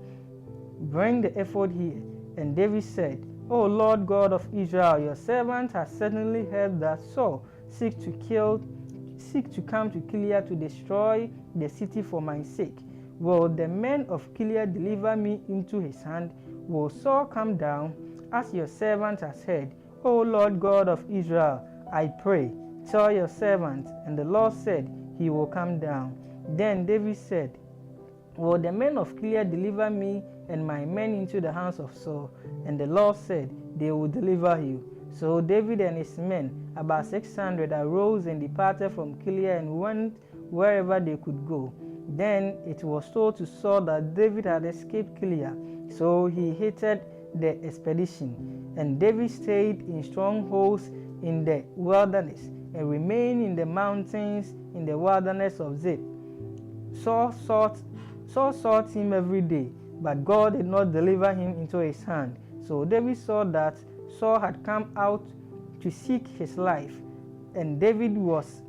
Bring the ephod here. And David said, O Lord God of Israel, your servant has certainly heard that Saul seeks to come to Gilead to destroy the city for my sake. Will the men of Gilead deliver me into his hand? Will Saul come down, as your servant has heard? O Lord God of Israel, I pray, tell your servant. And the Lord said, He will come down. Then David said, Will the men of Gilead deliver me and my men into the hands of Saul? And the Lord said, They will deliver you. So David and his men, about 600, arose and departed from Gilead and went wherever they could go. Then it was told to Saul that David had escaped Gilead, so he hated the expedition. And David stayed in strongholds in the wilderness and remained in the mountains in the wilderness of Ziph. Saul sought him every day, but God did not deliver him into his hand. So David saw that Saul had come out to seek his life, and David was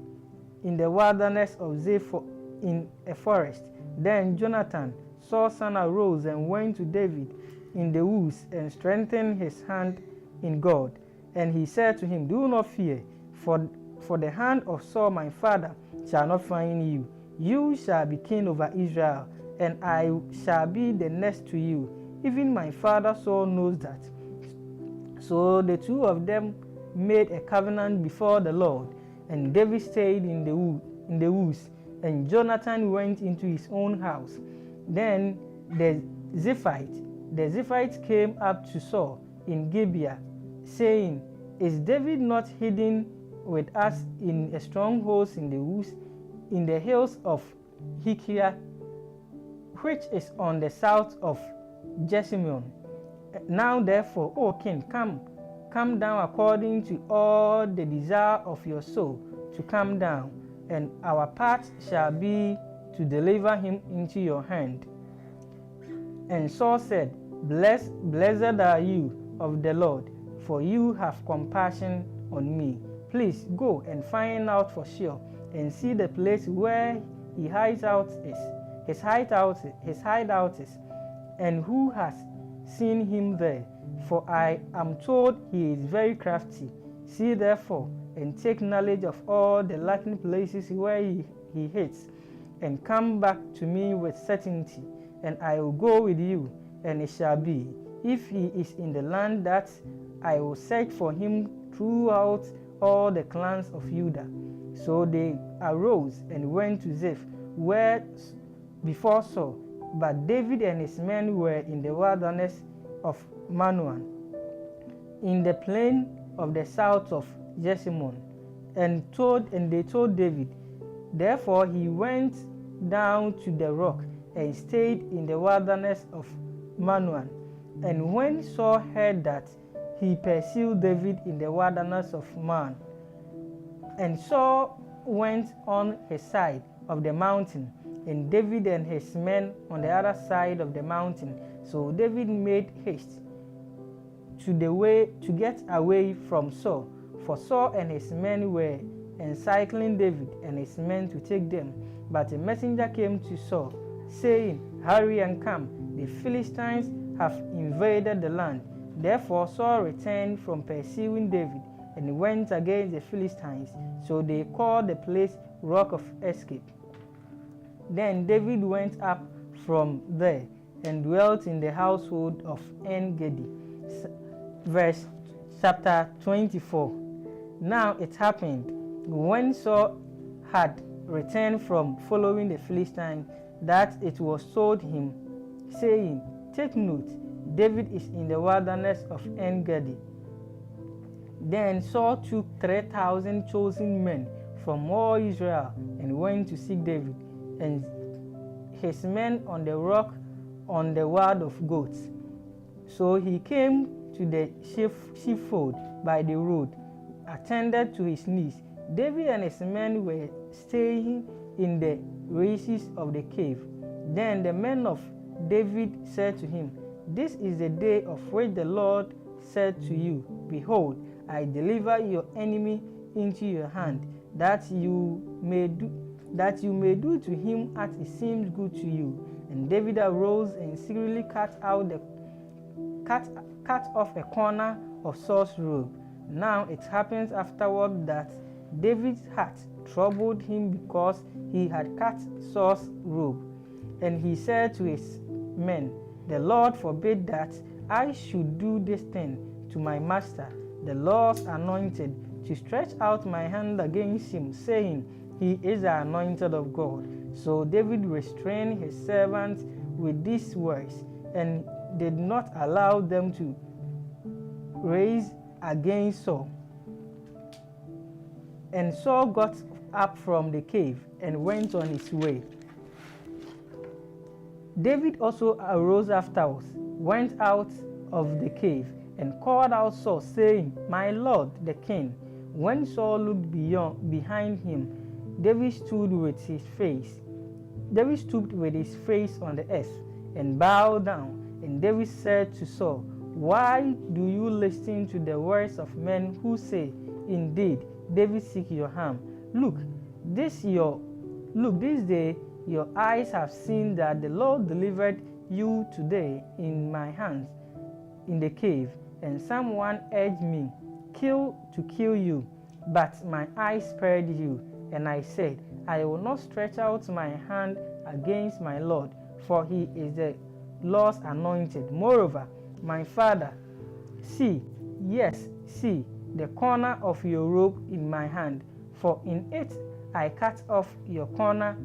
in the wilderness of Ziph in a forest. Then Jonathan, Saul's son, arose and went to David in the woods and strengthened his hand in God. And he said to him, Do not fear, for the hand of Saul my father shall not find you. You shall be king over Israel, and I shall be the next to you. Even my father Saul knows that. So the two of them made a covenant before the Lord, and David stayed in the woods, and Jonathan went into his own house. Then the Ziphites came up to Saul in Gibeah, saying, Is David not hidden with us in a stronghold in the woods, in the hills of Hikiah, which is on the south of Jeshimon? Now therefore, O king, come down according to all the desire of your soul to come down, and our part shall be to deliver him into your hand. And Saul said, Blessed are you of the Lord, for you have compassion on me. Please go and find out for sure, and see the place where his hideout is, and who has seen him there. For I am told he is very crafty. See therefore, and take knowledge of all the lurking places where he hides, and come back to me with certainty, and I will go with you. And it shall be, if he is in the land, that I will search for him throughout all the clans of Judah. So they arose and went to Ziph, where before Saul, but David and his men were in the wilderness of Manoah, in the plain of the south of Jeshimon. And they told David. Therefore he went down to the rock and stayed in the wilderness of Manoah. And when Saul heard that, he pursued David in the wilderness of Man. And Saul went on his side of the mountain, and David and his men on the other side of the mountain. So David made haste to get away from Saul, for Saul and his men were encircling David and his men to take them. But a messenger came to Saul, saying, Hurry and come, the Philistines have invaded the land. Therefore Saul returned from pursuing David and went against the Philistines. So they called the place Rock of Escape. Then David went up from there and dwelt in the household of En-Gedi. Verse chapter 24. Now it happened, when Saul had returned from following the Philistines, that it was told him, saying, Take note, David is in the wilderness of En-Gedi. Then Saul took 3,000 chosen men from all Israel and went to seek David and his men on the rock on the Wad of Goats. So he came to the sheepfold by the road, attended to his needs. David and his men were staying in the recesses of the cave. Then the men of David said to him, This is the day of which the Lord said to you, Behold, I deliver your enemy into your hand, that you may do to him as it seems good to you. And David arose and secretly cut off a corner of Saul's robe. Now it happens afterward that David's heart troubled him because he had cut Saul's robe. And he said to his men, The Lord forbid that I should do this thing to my master, the Lord's anointed, to stretch out my hand against him, saying, He is the anointed of God. So David restrained his servants with these words, and did not allow them to raise against Saul. And Saul got up from the cave and went on his way. David also arose afterwards, went out of the cave, and called out Saul, saying, My lord, the king. When Saul looked behind him, David stood with his face on the earth and bowed down. And David said to Saul, Why do you listen to the words of men who say, Indeed, David seek your harm? Look, this day your eyes have seen that the Lord delivered you today in my hands in the cave, and someone urged me to kill you, but my eyes spared you. And I said, I will not stretch out my hand against my Lord, for he is the Lord's anointed. Moreover, my father, see, yes, see, the corner of your robe in my hand, for in it I cut off the corner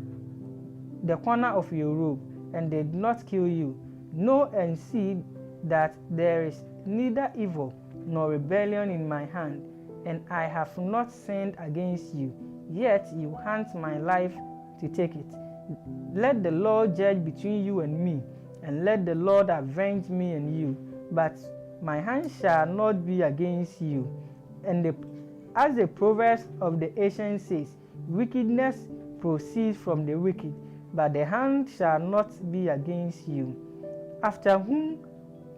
of your robe, and did not kill you. Know and see that there is neither evil nor rebellion in my hand, and I have not sinned against you. Yet you hunt my life to take it. Let the Lord judge between you and me, and let the Lord avenge me and you. But my hand shall not be against you. And as the Proverbs of the ancient says, wickedness proceeds from the wicked, but the hand shall not be against you. After whom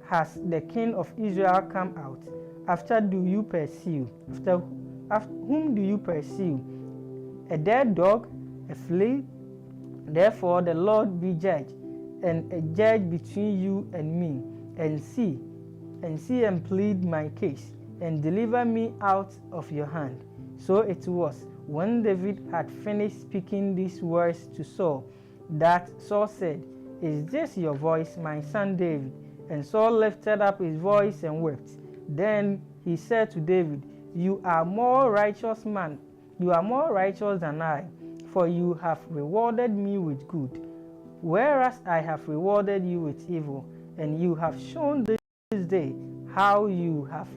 has the king of Israel come out? After do you pursue? After whom do you pursue? A dead dog, a flea? Therefore the Lord be judge, and a judge between you and me, and see and plead my case, and deliver me out of your hand. So it was, when David had finished speaking these words to Saul, that Saul said, Is this your voice, my son David? And Saul lifted up his voice and wept. Then he said to David, You are more righteous than I, for you have rewarded me with good, whereas I have rewarded you with evil. And you have shown this day how you have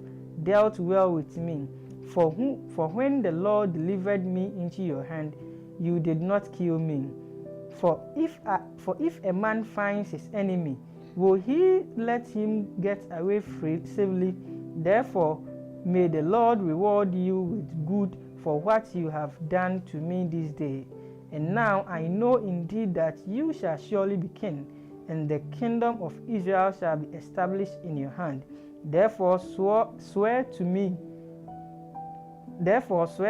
dealt well with me. For when the Lord delivered me into your hand, you did not kill me. For if a man finds his enemy, will he let him get away safely? Therefore, may the Lord reward you with good for what you have done to me this day. And now I know indeed that you shall surely be king, and the kingdom of Israel shall be established in your hand. Therefore swear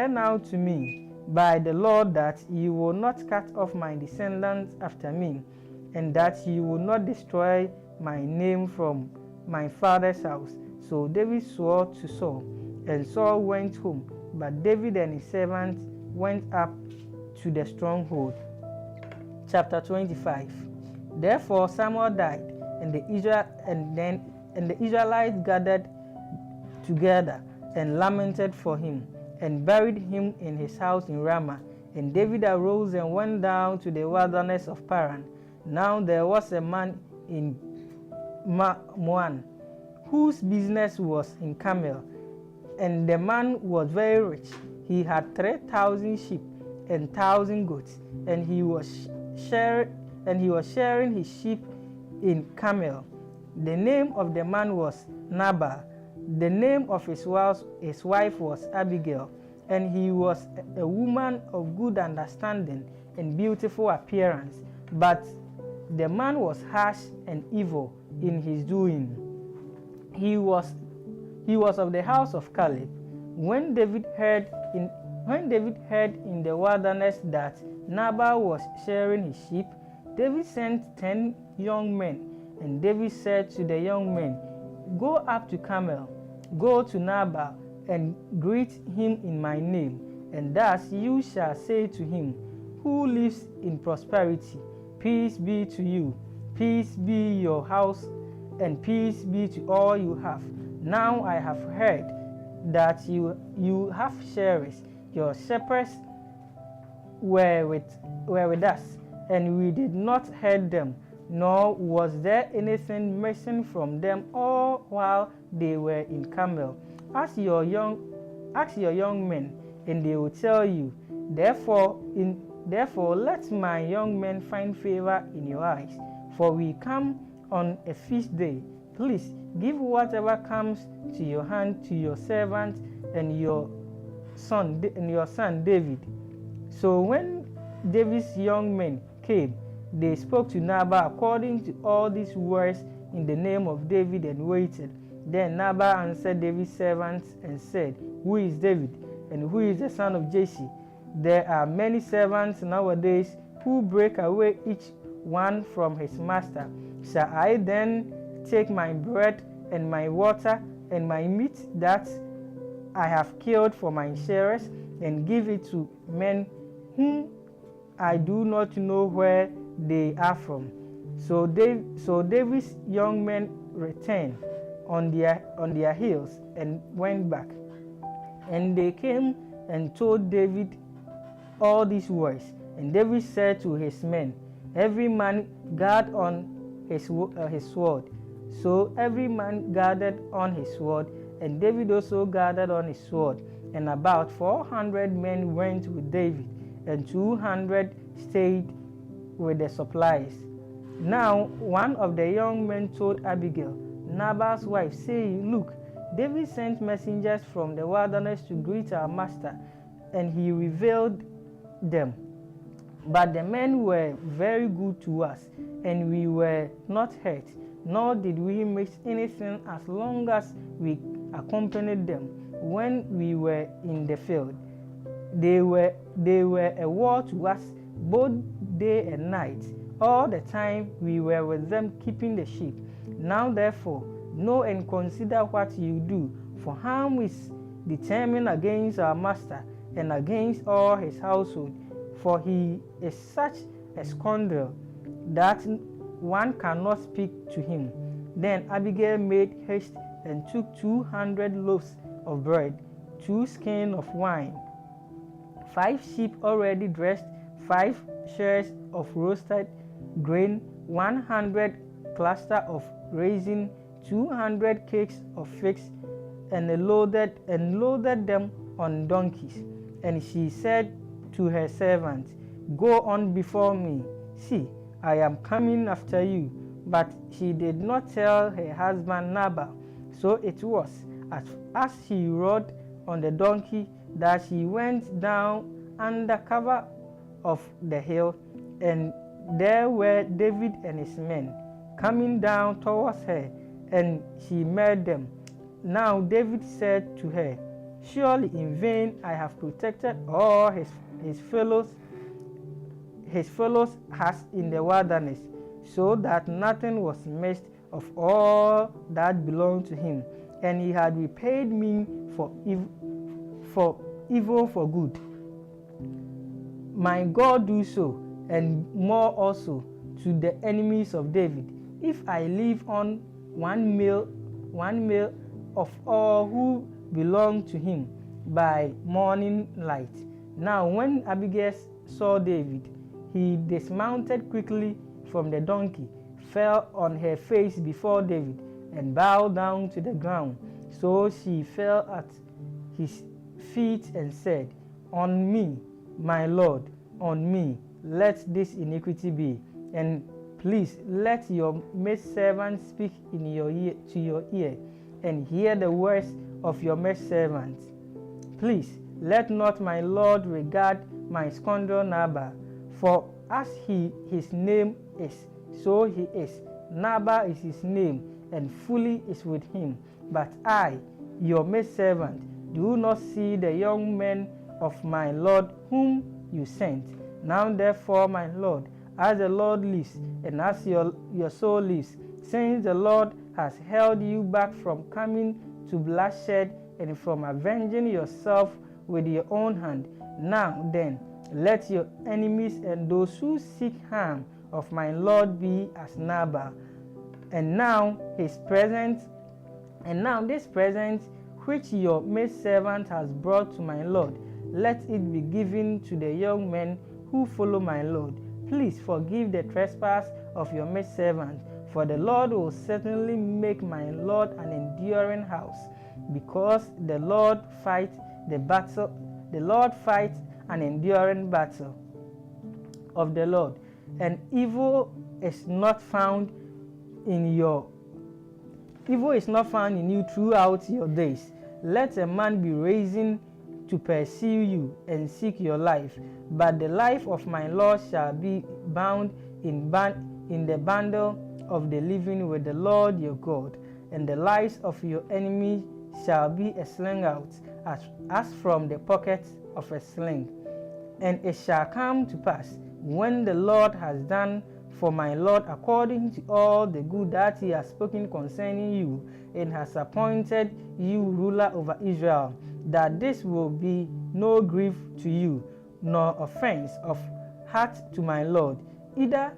now to me by the Lord that you will not cut off my descendants after me, and that you will not destroy my name from my father's house. So David swore to Saul, and Saul went home, but David and his servants went up to the stronghold. Chapter 25. Therefore Samuel died, and the Israelites gathered together and lamented for him, and buried him in his house in Ramah. And David arose and went down to the wilderness of Paran. Now there was a man in Moan, whose business was in Carmel, and the man was very rich. He had 3,000 sheep and 1,000 goats, and he was sharing his sheep in Carmel. The name of the man was Nabal. The name of his wife was Abigail, and he was a woman of good understanding and beautiful appearance. But the man was harsh and evil in his doing. He was of the house of Caleb. When David heard in the wilderness that Nabal was sharing his sheep, David sent 10 young men, and David said to the young men, Go up to Carmel, go to Nabal, and greet him in my name, and thus you shall say to him, who lives in prosperity, Peace be to you, peace be your house, and peace be to all you have. Now I have heard that you have sharers. Your shepherds were with us, and we did not hurt them, nor was there anything missing from them all while they were in Carmel. Ask your young men, and they will tell you. Therefore let my young men find favor in your eyes, for we come on a feast day. Please give whatever comes to your hand to your servant and your son David. So when David's young men came, they spoke to Nabal according to all these words in the name of David, and waited. Then Nabal answered David's servants and said, Who is David, and who is the son of Jesse? There are many servants nowadays who break away each one from his master, Shall I then take my bread and my water and my meat that I have killed for my sharers and give it to men whom I do not know where they are from? So David's young men returned on their heels and went back. And they came and told David all these words. And David said to his men, every man guard on his sword. So every man gathered on his sword, and David also gathered on his sword. And about 400 men went with David, and 200 stayed with the supplies. Now one of the young men told Abigail, Nabal's wife, saying, look, David sent messengers from the wilderness to greet our master, and he revealed them. But the men were very good to us, and we were not hurt, nor did we miss anything as long as we accompanied them when we were in the field. They were a wall to us both day and night. All the time we were with them keeping the sheep. Now therefore, know and consider what you do, for harm is determined against our master and against all his household, for he is such a scoundrel that one cannot speak to him. Then Abigail made haste and took 200 loaves of bread, 2 skins of wine, 5 sheep already dressed, 5 shares of roasted grain, 100 clusters of raisins, 200 cakes of figs, and loaded them on donkeys. And she said to her servants, go on before me. See, I am coming after you. But she did not tell her husband Nabal. So it was, as he rode on the donkey, that she went down under cover of the hill, and there were David and his men coming down towards her, and she met them. Now David said to her, surely in vain I have protected all his fellows has in the wilderness, so that nothing was missed of all that belonged to him, and he had repaid me for evil for good. My God do so, and more also, to the enemies of David, if I leave on one meal of all who belong to him by morning light. Now when Abigail saw David, he dismounted quickly from the donkey, fell on her face before David, and bowed down to the ground. So she fell at his feet and said, on me, my Lord, on me, let this iniquity be. And please let your maidservant speak in your ear, to your ear, and hear the words of your maidservant. Please let not my Lord regard my scoundrel Nabal, for as his name is, so he is. Nabal is his name, and fully is with him. But I, your maidservant, do not see the young men of my Lord whom you sent. Now therefore, my Lord, as the Lord lives, and as your soul lives, since the Lord has held you back from coming to bloodshed and from avenging yourself with your own hand, now then, let your enemies and those who seek harm of my Lord be as Nabal. And now this present which your maidservant has brought to my Lord, let it be given to the young men who follow my Lord. Please forgive the trespass of your maidservant, for the Lord will certainly make my Lord an enduring house, because the Lord fights an enduring battle of the Lord, and evil is not found in you throughout your days. Let a man be risen to pursue you and seek your life, but the life of my Lord shall be bound in the bundle of the living with the Lord your God, and the lives of your enemies shall be a sling out, as from the pocket of a sling. And it shall come to pass, when the Lord has done for my Lord according to all the good that he has spoken concerning you, and has appointed you ruler over Israel, that this will be no grief to you, nor offense of heart to my Lord, either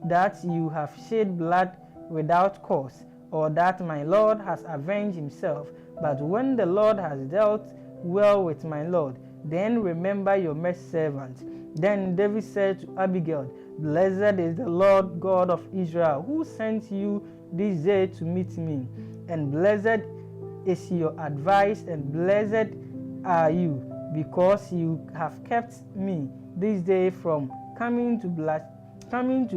that you have shed blood without cause, or that my Lord has avenged himself. But when the Lord has dealt well with my Lord, then remember your maidservant. Then David said to Abigail, Blessed is the Lord God of Israel, who sent you this day to meet me. And blessed is your advice, and blessed are you, because you have kept me this day from coming to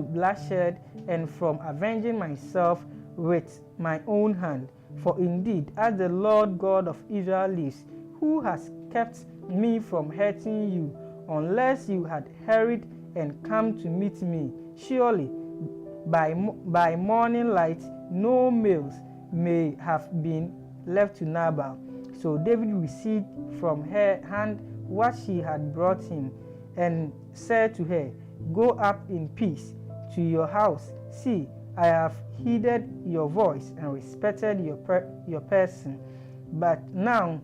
bloodshed, and from avenging myself with my own hand. For indeed, as the Lord God of Israel lives, who has kept me from hurting you, unless you had hurried and come to meet me, surely by morning light no males may have been left to Nabal. So David received from her hand what she had brought him, and said to her, Go up in peace to your house. See, I have heeded your voice and respected your person. But now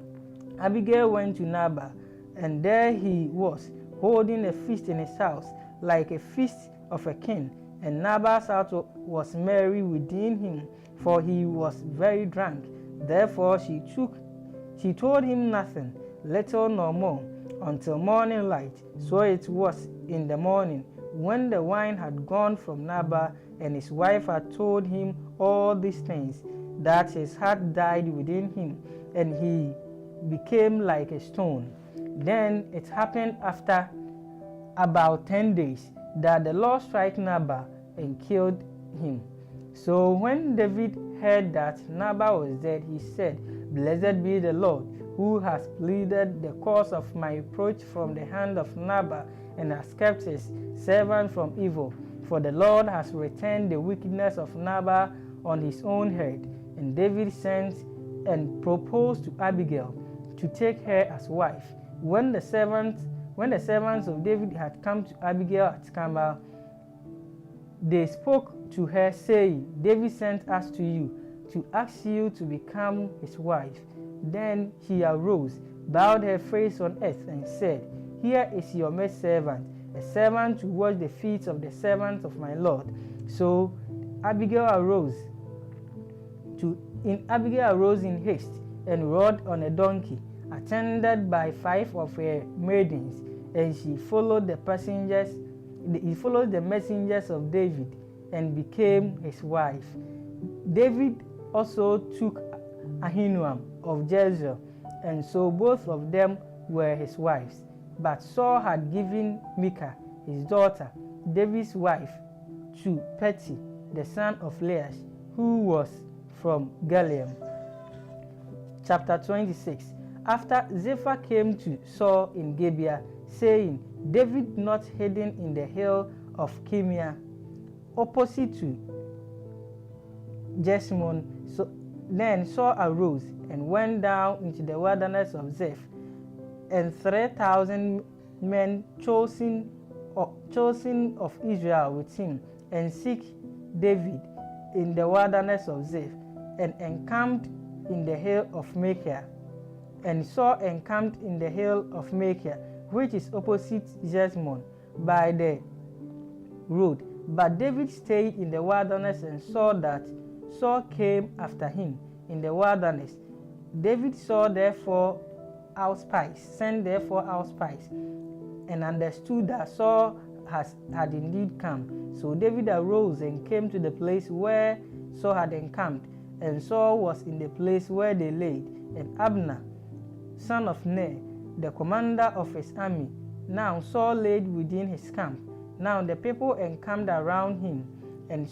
Abigail went to Nabal, and there he was, holding a feast in his house, like a feast of a king. And Nabal's heart was merry within him, for he was very drunk. Therefore she told him nothing, little nor more, until morning light. So it was in the morning, when the wine had gone from Nabal, and his wife had told him all these things, that his heart died within him, and he became like a stone. Then it happened after about 10 days that the Lord struck Nabal and killed him. So when David heard that Nabal was dead, he said, Blessed be the Lord, who has pleaded the cause of my reproach from the hand of Nabal, and has kept his servant from evil. For the Lord has returned the wickedness of Nabal on his own head. And David sent and proposed to Abigail to take her as wife. When the servants of David had come to Abigail at Carmel, they spoke to her, saying, David sent us to you to ask you to become his wife. Then she arose, bowed her face on earth, and said, Here is your maidservant, a servant to wash the feet of the servants of my Lord. So Abigail arose in haste, and rode on a donkey, attended by 5 of her maidens, and he followed the messengers of David, and became his wife. David also took Ahinoam of Jezreel, and so both of them were his wives. But Saul had given Michal, his daughter, David's wife, to Petty, the son of Laish, who was from Galium. Chapter 26. After Zephyr came to Saul in Gibeah, saying, David not hidden in the hill of Chimea, opposite to Jeshimon. So then Saul arose and went down into the wilderness of Zeph, and 3,000 men chosen of Israel with him, and seek David in the wilderness of Zeph, and encamped in the hill of Machir. And Saul encamped in the hill of Machir, which is opposite Jeshimon, by the road. But David stayed in the wilderness, and saw that Saul came after him in the wilderness. David sent therefore out spies, and understood that Saul had indeed come. So David arose and came to the place where Saul had encamped, and Saul was in the place where they laid. And Abner, son of Ner, the commander of his army, now Saul laid within his camp. Now the people encamped around him, and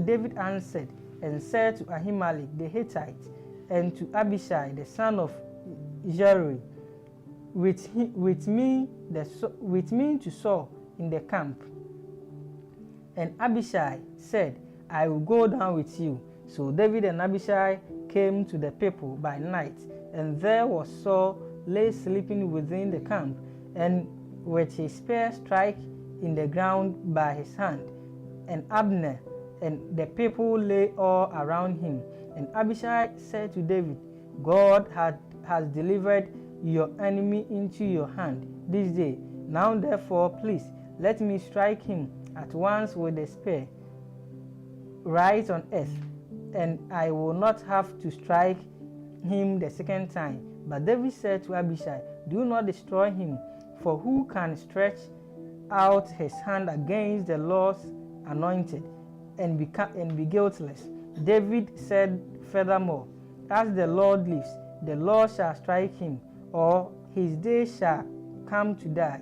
David answered and said to Ahimelech the Hittite, and to Abishai the son of Zeruiah, with me to Saul in the camp. And Abishai said, I will go down with you. So David and Abishai came to the people by night, and there was Saul lay sleeping within the camp, and with his spear strike in the ground by his hand. and Abner, and the people lay all around him. And Abishai said to David, God has delivered your enemy into your hand this day. Now therefore, please, let me strike him at once with a spear right on earth, and I will not have to strike him the second time. But David said to Abishai, do not destroy him, for who can stretch out his hand against the Lord's anointed and be guiltless? David said furthermore, as the Lord lives, the Lord shall strike him, or his day shall come to die,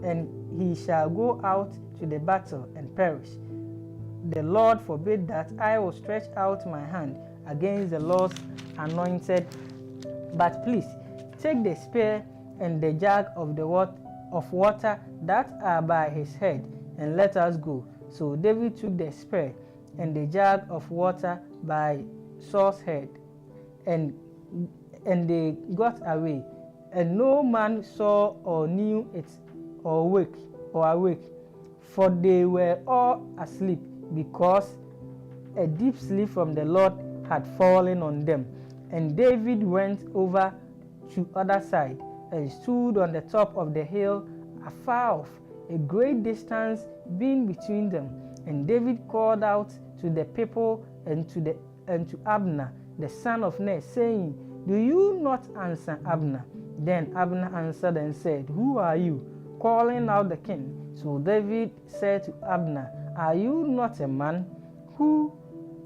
and he shall go out to the battle and perish. The Lord forbid that I will stretch out my hand against the Lord's anointed. But please, take the spear and the jug of water that are by his head, and let us go. So David took the spear and the jug of water by Saul's head, and they got away, and no man saw or knew it or awake, for they were all asleep, because a deep sleep from the Lord had fallen on them. And David went over to other side and stood on the top of the hill afar off, a great distance being between them. And David called out to the people and to Abner, the son of Ner, saying, do you not answer, Abner? Then Abner answered and said, who are you, calling out the king? So David said to Abner, are you not a man who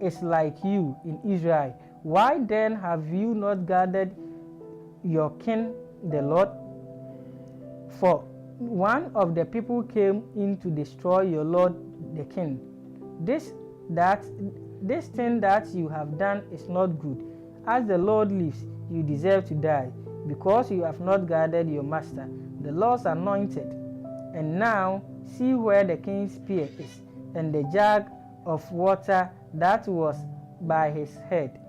is like you in Israel? Why then have you not gathered your king, the Lord? For one of the people came in to destroy your Lord the king. This thing that you have done is not good. As the Lord lives, you deserve to die, because you have not guarded your master, the Lord's anointed. And now see where the king's spear is, and the jug of water that was by his head.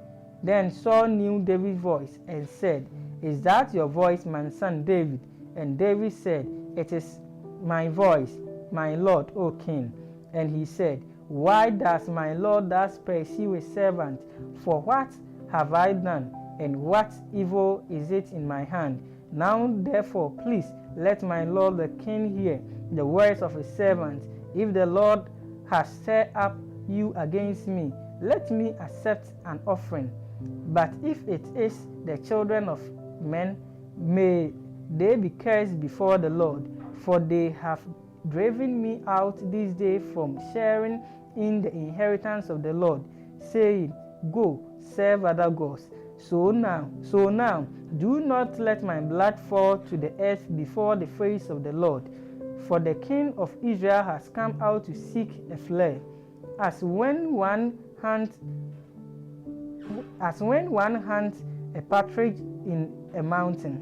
Then Saul knew David's voice and said, is that your voice, my son David? And David said, it is my voice, my Lord, O king. And he said, why does my Lord thus pursue a servant? For what have I done, and what evil is it in my hand? Now therefore, please let my Lord the king hear the words of his servant. If the Lord has set up you against me, let me accept an offering. But if it is the children of men, may they be cursed before the Lord, for they have driven me out this day from sharing in the inheritance of the Lord, saying, go, serve other gods. So now, do not let my blood fall to the earth before the face of the Lord. For the king of Israel has come out to seek a flare, as when one hunts a partridge in a mountain.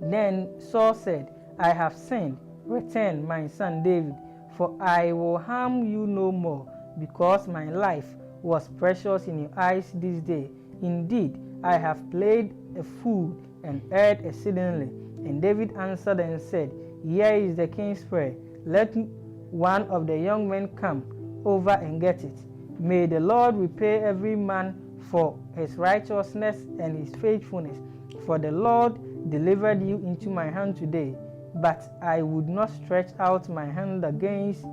Then Saul said, I have sinned. Return, my son David, for I will harm you no more, because my life was precious in your eyes this day. Indeed, I have played a fool and erred exceedingly. And David answered and said, here is the king's prayer. Let one of the young men come over and get it. May the Lord repay every man for his righteousness and his faithfulness. For the Lord delivered you into my hand today. But I would not stretch out my hand against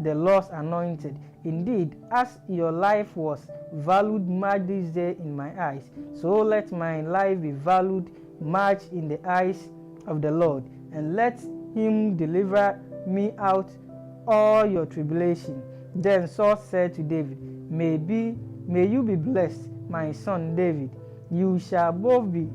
the Lord's anointed. Indeed, as your life was valued much this day in my eyes, so let my life be valued much in the eyes of the Lord, and let him deliver me out all your tribulation. Then Saul said to David, may you be blessed, my son David. You shall both do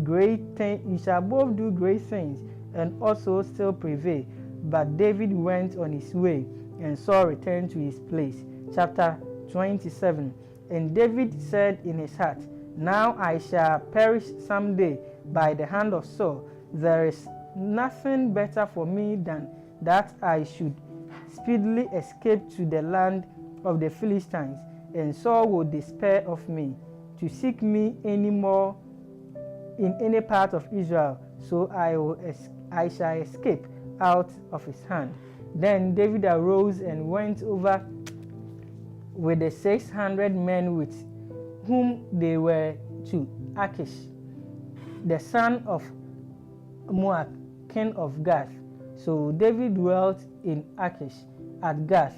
great things, and also still prevail. But David went on his way, and Saul returned to his place. Chapter 27. And David said in his heart, now I shall perish someday by the hand of Saul. There is nothing better for me than that I should speedily escape to the land of the Philistines, and Saul will despair of me, to seek me any more in any part of Israel, so I shall escape out of his hand. Then David arose and went over with the 600 men with whom they were to Achish, the son of Moab, king of Gath. So David dwelt in Achish at Gath,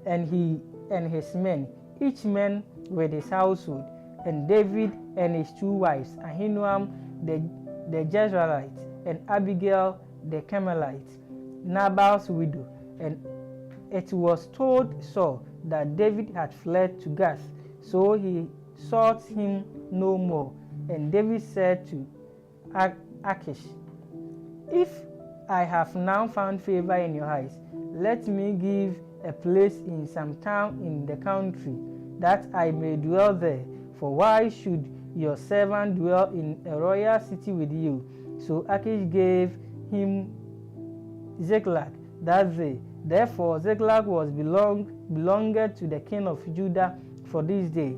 and he and his men, each man with his household, and David and his two wives, Ahinoam the Jezreelite, and Abigail the Carmelite, Nabal's widow. And it was told Saul that David had fled to Gath, so he sought him no more. And David said to Achish, "If I have now found favor in your eyes, let me give a place in some town in the country, that I may dwell there. For why should your servant dwell in a royal city with you?" So Achish gave him Ziklag that day. Therefore Ziklag was belonged to the king of Judah for this day.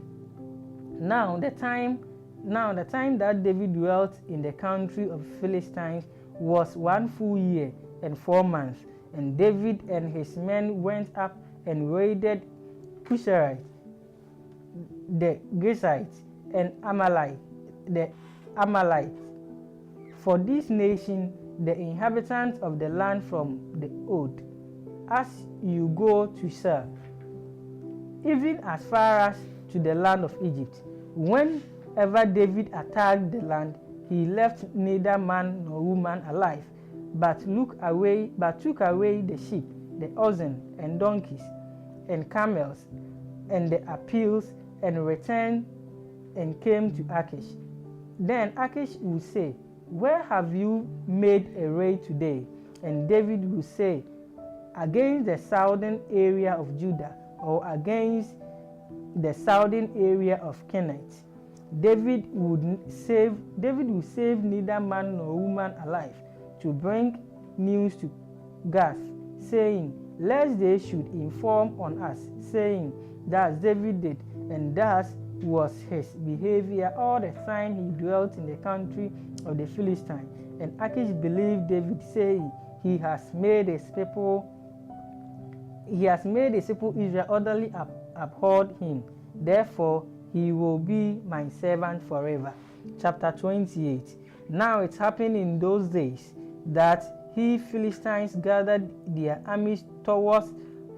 Now the time that David dwelt in the country of Philistines was 1 full year and 4 months. And David and his men went up and raided Pusherite, the Geshite, and the Amalekites. For this nation, the inhabitants of the land from the old, as you go to Seir, even as far as to the land of Egypt. Whenever David attacked the land, he left neither man nor woman alive, but took away the sheep, the oxen and donkeys and camels and the appeals, and returned and came to Achish. Then Achish would say, "Where have you made a raid today?" And David would say, "Against the southern area of Judah, or against the southern area of Canaan." David would save neither man nor woman alive, to bring news to Gath, saying, lest they should inform on us, saying, "Thus David did, and thus was his behavior all the time he dwelt in the country of the Philistines." And Achish believed David, saying, He has made his people Israel utterly abhorred him. Therefore he will be my servant forever. Chapter 28. Now it happened in those days that Philistines gathered their armies towards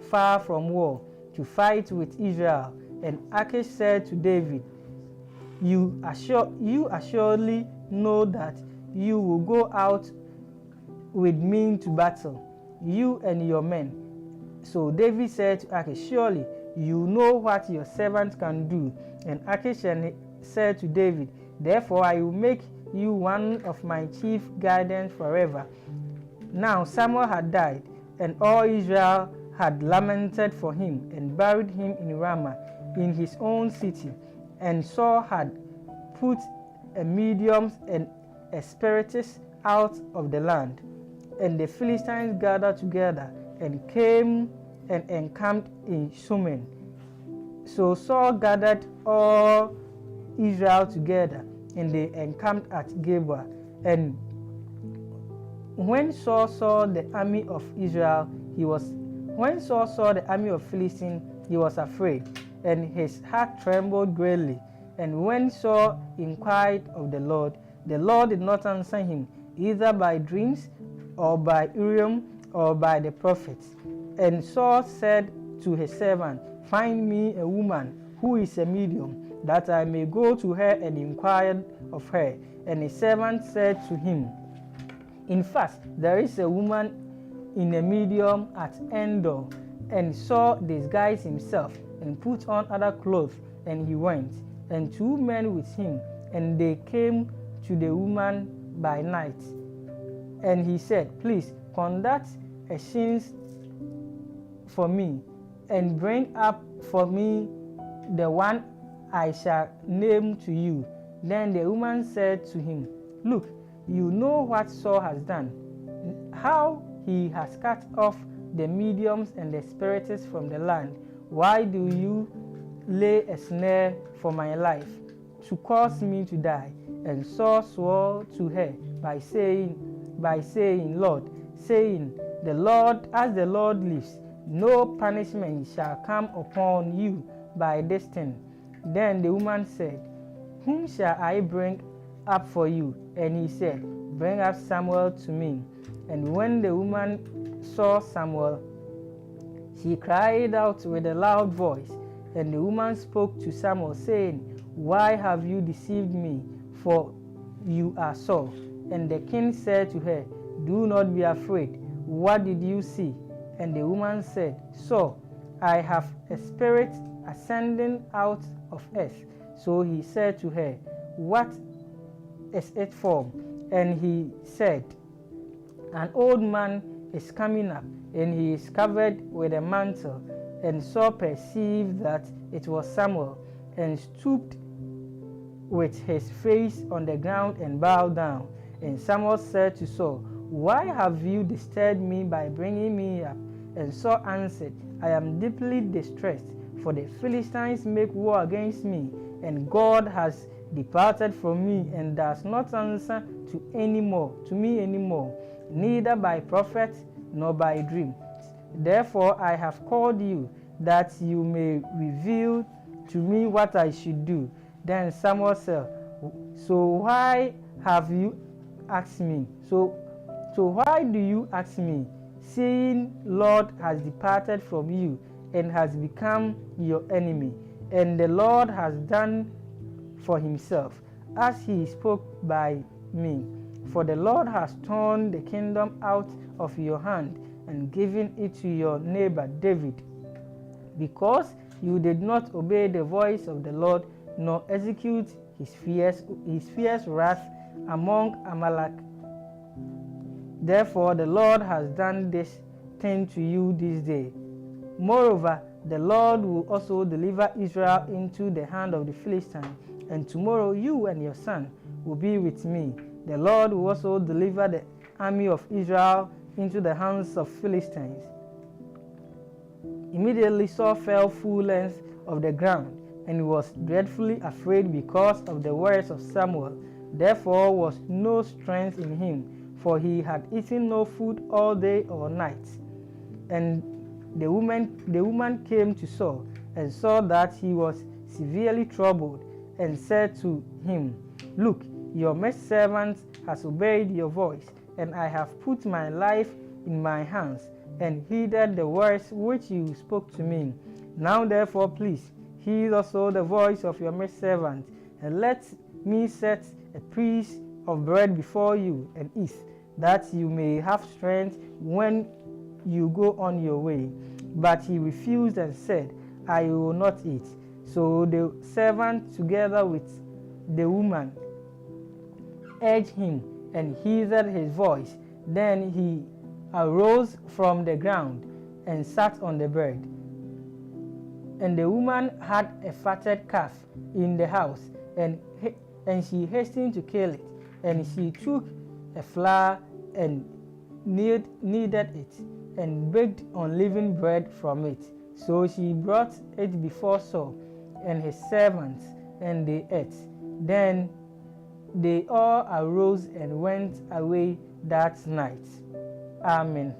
far from war to fight with Israel. And Achish said to David, You assuredly know that you will go out with me to battle, you and your men. So David said to Achish, "Surely you know what your servant can do." And Achish said to David, "Therefore I will make you one of my chief guardians forever." Now Samuel had died, and all Israel had lamented for him, and buried him in Ramah, in his own city. And Saul had put a medium and a spiritist out of the land. And the Philistines gathered together and came and encamped in Shunem. So Saul gathered all Israel together, and they encamped at Gilboa. And when Saul saw the army of Philistine, he was afraid, and his heart trembled greatly. And when Saul inquired of the Lord did not answer him, either by dreams, or by Urim, or by the prophets. And Saul said to his servant, "Find me a woman who is a medium, that I may go to her and inquire of her." And his servant said to him, "In fact, there is a woman in a medium at Endor." And Saul disguised himself and put on other clothes, and he went, and 2 men with him, and they came to the woman by night. And he said, "Please conduct a shin for me, and bring up for me the one I shall name to you." Then the woman said to him, "Look, you know what Saul has done, how he has cut off the mediums and the spiritists from the land. Why do you lay a snare for my life, to cause me to die?" And Saul swore to her by saying, "Lord, saying, as the Lord lives, no punishment shall come upon you by this thing? Then the woman said, Whom shall I bring up for you? And he said, Bring up Samuel to me. And when the woman saw Samuel, she cried out with a loud voice. And the woman spoke to Samuel, saying, Why have you deceived me? For you are Saul. And the king said to her, Do not be afraid. What did you see? And the woman said, Saul, I have a spirit ascending out of earth. So he said to her, What is it for? And he said, An old man is coming up, and he is covered with a mantle. And Saul perceived that it was Samuel, and stooped with his face on the ground and bowed down. And Samuel said to Saul, Why have you disturbed me by bringing me up? And Saul answered, I am deeply distressed, for the Philistines make war against me, and God has departed from me, and does not answer to me anymore, neither by prophet nor by dream. Therefore I have called you, that you may reveal to me what I should do. Then Samuel said, So why have you asked me? So why do you ask me, saying, Lord has departed from you and has become your enemy, and the Lord has done for himself as he spoke by me? For the Lord has torn the kingdom out of your hand and given it to your neighbor David, because you did not obey the voice of the Lord, nor execute his fierce wrath among Amalek. Therefore the Lord has done this thing to you this day. Moreover, the Lord will also deliver Israel into the hand of the Philistines, and tomorrow you and your son will be with me. The Lord will also deliver the army of Israel into the hands of Philistines. Immediately Saul fell full length of the ground, and he was dreadfully afraid because of the words of Samuel. Therefore was no strength in him, for he had eaten no food all day or night. And the woman came to Saul, and saw that he was severely troubled, and said to him, Look, your maidservant has obeyed your voice, and I have put my life in my hands, and heeded the words which you spoke to me. Now therefore please heed also the voice of your maidservant, and let me set a piece of bread before you, and eat, that you may have strength when you go on your way. But he refused and said, I will not eat. So the servant, together with the woman, urged him, and heeded his voice. Then he arose from the ground and sat on the bed. And the woman had a fatted calf in the house, and she hastened to kill it. And she took a flour and kneaded it, and baked unleavened bread from it. So she brought it before Saul and his servants, and they ate. Then they all arose and went away that night. Amen.